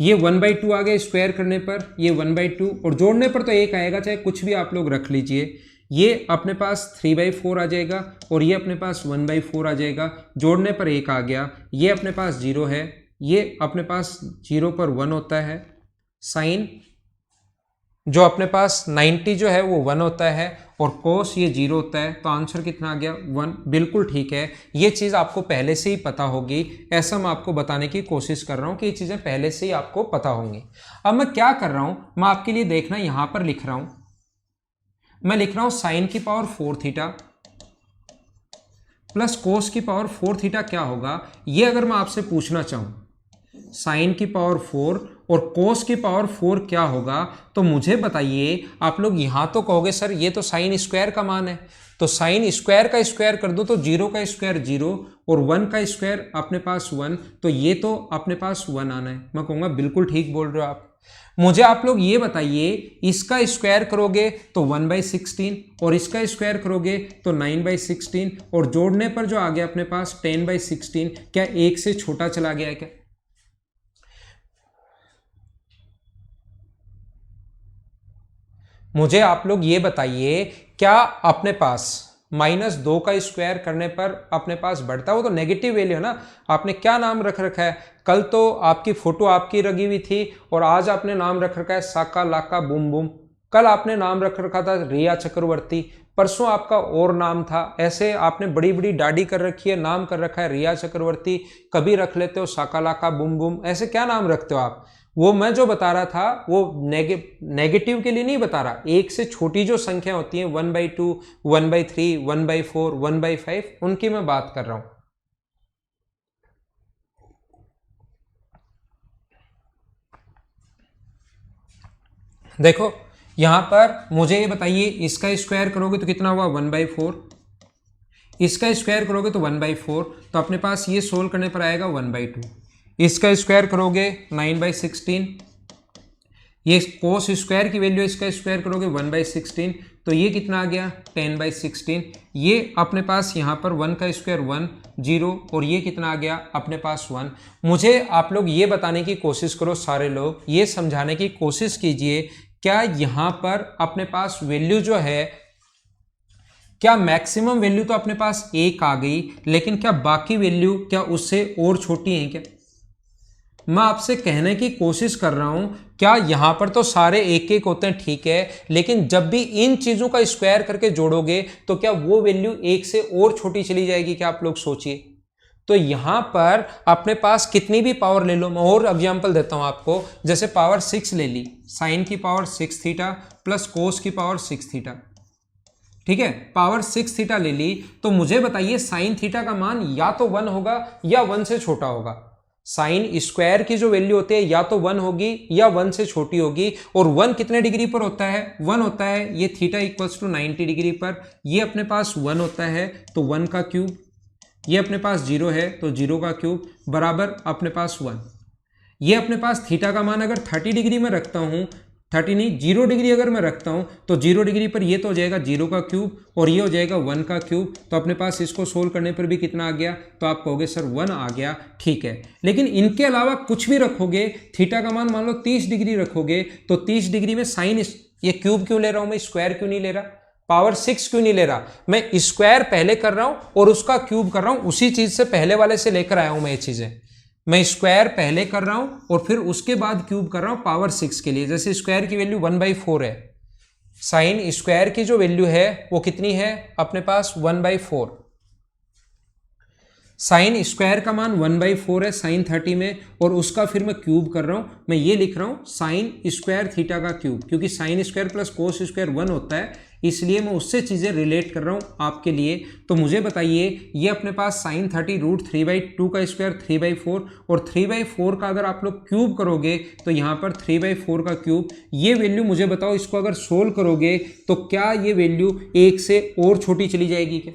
ये 1/2 आ गया स्क्वायर करने पर, ये 1/2, और जोड़ने पर तो 1 आएगा, चाहे कुछ भी आप लोग रख लीजिए। ये अपने पास 3/4 आ जाएगा और ये अपने पास 1/4 आ जाएगा, जोड़ने पर 1 आ गया। ये अपने पास 0 है, ये अपने पास 0 पर 1 होता है। साइन जो अपने पास 90 जो है वो 1 होता है, और कोस ये 0 होता है, तो आंसर कितना आ गया 1। बिल्कुल ठीक है, ये चीज़ आपको पहले से ही पता होगी, ऐसा मैं आपको बताने की कोशिश कर रहा हूँ कि ये चीज़ें पहले से ही आपको पता होंगी। अब मैं क्या कर रहा हूँ, मैं आपके लिए देखना यहाँ पर लिख रहा हूँ, मैं लिख रहा हूँ साइन की पावर 4 थीटा प्लस कोस की पावर 4 थीटा क्या होगा, ये अगर मैं आपसे पूछना चाहूँ साइन की पावर 4 और कोस की पावर 4 क्या होगा, तो मुझे बताइए। आप लोग यहां तो कहोगे सर ये तो साइन स्क्वायर का मान है, तो साइन स्क्वायर का स्क्वायर कर दो तो 0 का स्क्वायर 0 और 1 का स्क्वायर अपने पास 1, तो ये तो अपने पास 1 आना है। मैं कहूँगा बिल्कुल ठीक बोल रहे हो आप। मुझे आप लोग ये बताइए, इसका स्क्वायर करोगे तो 1/16 और इसका स्क्वायर करोगे तो 9/16, और जोड़ने पर जो आ गया अपने पास 10/16, क्या 1 से छोटा चला गया है क्या? मुझे आप लोग ये बताइए, क्या अपने पास -2 का स्क्वायर करने पर अपने पास बढ़ता है? वो तो नेगेटिव वैल्यू है ना। आपने क्या नाम रख रखा है? कल तो आपकी फोटो आपकी लगी हुई थी और आज आपने नाम रख रखा है साका लाका बूम बूम। कल आपने नाम रख रखा था रिया चक्रवर्ती, परसों आपका और नाम था। ऐसे आपने बड़ी बड़ी दाढ़ी कर रखी है, नाम कर रखा है रिया चक्रवर्ती, कभी रख लेते हो साका लाका बूम बूम। ऐसे क्या नाम रखते हो आप? वो मैं जो बता रहा था वो नेगेटिव के लिए नहीं बता रहा, एक से छोटी जो संख्या होती है 1/2, 1/3, 1/4, 1/5, उनकी मैं बात कर रहा हूं। देखो यहां पर मुझे ये बताइए, इसका स्क्वायर करोगे तो कितना हुआ 1/4, इसका स्क्वायर करोगे तो 1/4, तो अपने पास ये सोल्व करने पर आएगा 1/2। इसका स्क्वायर करोगे 9/16, ये कोस स्क्वायर की वैल्यू, इसका स्क्वायर करोगे 1/16, तो ये कितना आ गया 10/16। ये अपने पास यहाँ पर 1 का स्क्वायर 1, 0, और ये कितना आ गया अपने पास 1। मुझे आप लोग ये बताने की कोशिश करो, सारे लोग ये समझाने की कोशिश कीजिए, क्या यहाँ पर अपने पास वैल्यू जो है, क्या मैक्सिमम वैल्यू तो अपने पास 1 आ गई, लेकिन क्या बाकी वैल्यू क्या उससे और छोटी हैं क्या? मैं आपसे कहने की कोशिश कर रहा हूं, क्या यहां पर तो सारे 1-1 होते हैं, ठीक है, लेकिन जब भी इन चीजों का स्क्वायर करके जोड़ोगे तो क्या वो वैल्यू 1 से और छोटी चली जाएगी क्या? आप लोग सोचिए। तो यहां पर अपने पास कितनी भी पावर ले लो, मैं और एग्जांपल देता हूं आपको, जैसे पावर 6 ले ली, साइन की पावर 6 थीटा प्लस कोस की पावर 6 थीटा, ठीक है, पावर 6 थीटा ले ली। तो मुझे बताइए साइन थीटा का मान या तो 1 होगा या 1 से छोटा होगा। साइन स्क्वायर की जो वैल्यू होती है या तो 1 होगी या 1 से छोटी होगी, और 1 कितने डिग्री पर होता है, 1 होता है ये थीटा इक्वल्स टू 90 डिग्री पर, ये अपने पास 1 होता है तो 1 का क्यूब, ये अपने पास 0 है तो 0 का क्यूब बराबर अपने पास 1। ये अपने पास थीटा का मान अगर 30 डिग्री में रखता हूँ, 30 नहीं 0 डिग्री अगर मैं रखता हूँ तो 0 डिग्री पर ये तो हो जाएगा 0 का क्यूब और ये हो जाएगा 1 का क्यूब। तो अपने पास इसको सोल्व करने पर भी कितना आ गया, तो आप कहोगे सर 1 आ गया, ठीक है। लेकिन इनके अलावा कुछ भी रखोगे, थीटा का मान लो 30 डिग्री रखोगे, तो 30 डिग्री में साइन, ये क्यूब क्यों ले रहा हूं मैं, स्क्वायर क्यों नहीं ले रहा, पावर 6 क्यों नहीं ले रहा, मैं स्क्वायर पहले कर रहा हूं और उसका क्यूब कर रहा हूं, उसी चीज से पहले वाले से लेकर आया हूं मैं ये चीजें। मैं स्क्वायर पहले कर रहा हूं और फिर उसके बाद क्यूब कर रहा हूं पावर 6 के लिए। जैसे स्क्वायर की वैल्यू 1/4 है, साइन स्क्वायर की जो वैल्यू है वो कितनी है अपने पास 1/4, साइन स्क्वायर का मान 1/4 है साइन 30 में, और उसका फिर मैं क्यूब कर रहा हूं, मैं ये लिख रहा हूं साइन स्क्वायर थीटा का क्यूब, क्योंकि sine square plus cos square 1 होता है, इसलिए मैं उससे चीजें रिलेट कर रहा हूं आपके लिए। तो मुझे बताइए ये अपने पास साइन 30 √3/2 का स्क्वायर 3/4, और 3/4 का अगर आप लोग क्यूब करोगे तो यहां पर 3/4 का क्यूब, ये वैल्यू मुझे बताओ, इसको अगर सोल्व करोगे तो क्या ये वैल्यू 1 से और छोटी चली जाएगी क्या,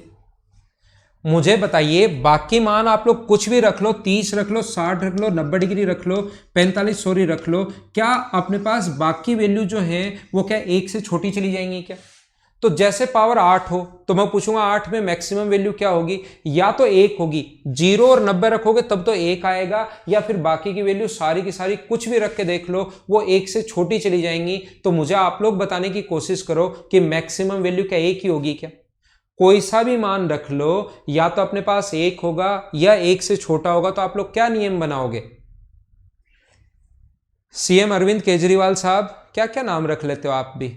मुझे बताइए। बाकी मान आप लोग कुछ भी रख लो, 30 रख लो, 60 रख लो, 90 डिग्री रख लो, 45 सॉरी रख लो, क्या अपने पास बाकी वैल्यू जो है वो क्या 1 से छोटी चली जाएंगी क्या। तो जैसे पावर 8 हो तो मैं पूछूंगा 8 में मैक्सिमम वैल्यू क्या होगी, या तो 1 होगी, 0 और 90 रखोगे तब तो 1 आएगा, या फिर बाकी की वैल्यू सारी की सारी कुछ भी रख के देख लो वो 1 से छोटी चली जाएंगी। तो मुझे आप लोग बताने की कोशिश करो कि मैक्सिमम वैल्यू क्या 1 ही होगी क्या। कोई सा भी मान रख लो, या तो अपने पास 1 होगा या 1 से छोटा होगा, तो आप लोग क्या नियम बनाओगे। सीएम अरविंद केजरीवाल साहब, क्या क्या नाम रख लेते हो आप भी,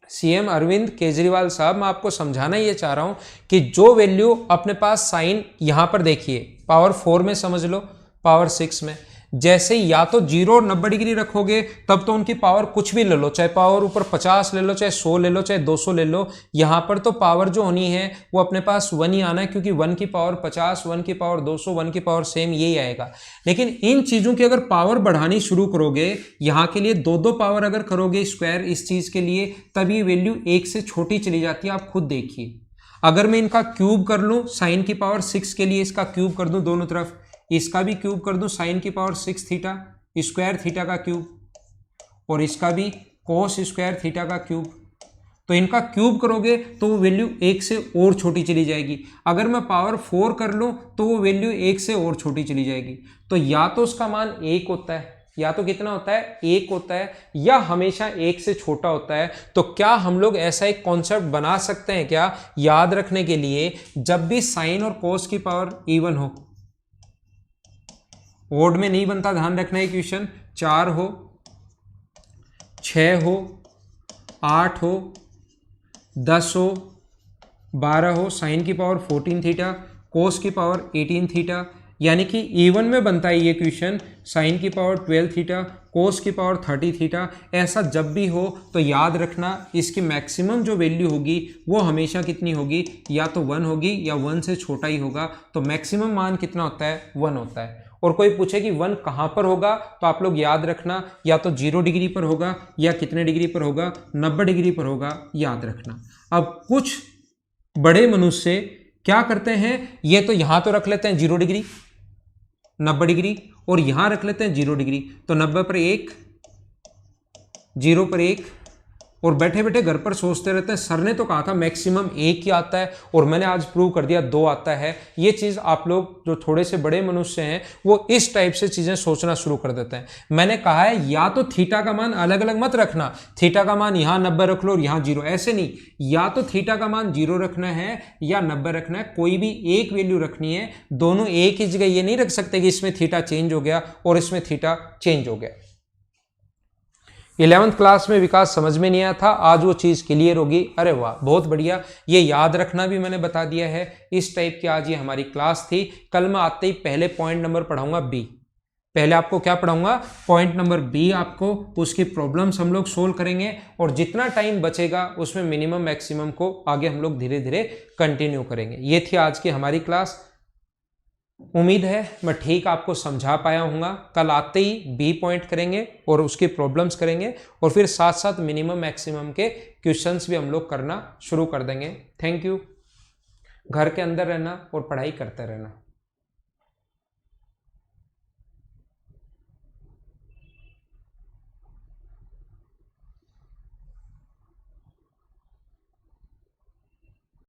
सीएम अरविंद केजरीवाल साहब, मैं आपको समझाना ये चाह रहा हूं कि जो वैल्यू अपने पास साइन यहां पर देखिए पावर 4 में समझ लो, पावर 6 में, जैसे या तो 0 और 90 डिग्री रखोगे तब तो उनकी पावर कुछ भी ले लो, चाहे पावर ऊपर 50 ले लो, चाहे 100 ले लो, चाहे 200 ले लो, यहां पर तो पावर जो होनी है वो अपने पास 1 ही आना है, क्योंकि 1 की पावर 50, 1 की पावर 200, 1 की पावर सेम यही आएगा। लेकिन इन चीजों की अगर पावर बढ़ानी शुरू करोगे, यहां के लिए 2-2 पावर अगर करोगे स्क्वायर इस चीज के लिए, तब ये वैल्यू 1 से छोटी चली जाती है, आप खुद देखिए। अगर मैं इनका क्यूब कर लूं, साइन की पावर 6 के लिए इसका क्यूब कर दूं दोनों तरफ, इसका भी क्यूब कर दूं साइन की पावर 6 थीटा स्क्वायर थीटा का क्यूब, और इसका भी कोस स्क्वायर थीटा का क्यूब, तो इनका क्यूब करोगे तो वो वैल्यू 1 से और छोटी चली जाएगी। अगर मैं पावर 4 कर लूं तो वो वैल्यू 1 से और छोटी चली जाएगी। तो या तो उसका मान 1 होता है, या तो कितना होता है 1 होता है, या हमेशा 1 से छोटा होता है। तो क्या हम लोग ऐसा एक कॉन्सेप्ट बना सकते हैं क्या याद रखने के लिए, जब भी साइन और कोस की पावर इवन हो, ओड में नहीं बनता, ध्यान रखना है क्वेश्चन, 4 हो, 6 हो, 8 हो, 10 हो, 12 हो, साइन की पावर 14 थीटा, कोस की पावर 18 थीटा, यानी कि इवन में बनता है ये क्वेश्चन, साइन की पावर 12 थीटा, कोस की पावर 30 थीटा। ऐसा जब भी हो तो याद रखना इसकी मैक्सिमम जो वैल्यू होगी वो हमेशा कितनी होगी, या तो 1 होगी या 1 से छोटा ही होगा। तो मैक्सिमम मान कितना होता है, 1 होता है। और कोई पूछे कि 1 कहां पर होगा, तो आप लोग याद रखना या तो 0 डिग्री पर होगा, या कितने डिग्री पर होगा, 90 डिग्री पर होगा, याद रखना। अब कुछ बड़े मनुष्य क्या करते हैं, ये तो यहां तो रख लेते हैं 0 डिग्री 90 डिग्री, और यहां रख लेते हैं 0 डिग्री, तो 90 पर 1, 0 पर 1, और बैठे बैठे घर पर सोचते रहते हैं सर ने तो कहा था मैक्सिमम 1 ही आता है, और मैंने आज प्रूव कर दिया 2 आता है। ये चीज़ आप लोग जो थोड़े से बड़े मनुष्य हैं वो इस टाइप से चीज़ें सोचना शुरू कर देते हैं। मैंने कहा है या तो थीटा का मान अलग अलग मत रखना, थीटा का मान यहाँ 90 रख लो और यहाँ 0, ऐसे नहीं, या तो थीटा का मान 0 रखना है या 90 रखना है, कोई भी एक वैल्यू रखनी है। दोनों एक ही जगह ये नहीं रख सकते कि इसमें थीटा चेंज हो गया और इसमें थीटा चेंज हो गया। 11th क्लास में विकास समझ में नहीं आया था, आज वो चीज़ क्लियर होगी। अरे वाह, बहुत बढ़िया। ये याद रखना भी मैंने बता दिया है। इस टाइप की आज ये हमारी क्लास थी। कल मैं आते ही पहले पॉइंट नंबर पढ़ाऊंगा बी। पहले आपको क्या पढ़ाऊंगा? Point number B. आपको उसकी प्रॉब्लम्स हम लोग सोल्व करेंगे और जितना टाइम बचेगा उसमें मिनिमम मैक्सिमम को आगे हम लोग धीरे धीरे कंटिन्यू करेंगे। ये थी आज की हमारी क्लास। उम्मीद है मैं ठीक आपको समझा पाया हूँगा। कल आते ही बी पॉइंट करेंगे और उसकी प्रॉब्लम्स करेंगे और फिर साथ साथ मिनिमम मैक्सिमम के क्वेश्चंस भी हम लोग करना शुरू कर देंगे। Thank you. घर के अंदर रहना और पढ़ाई करते रहना।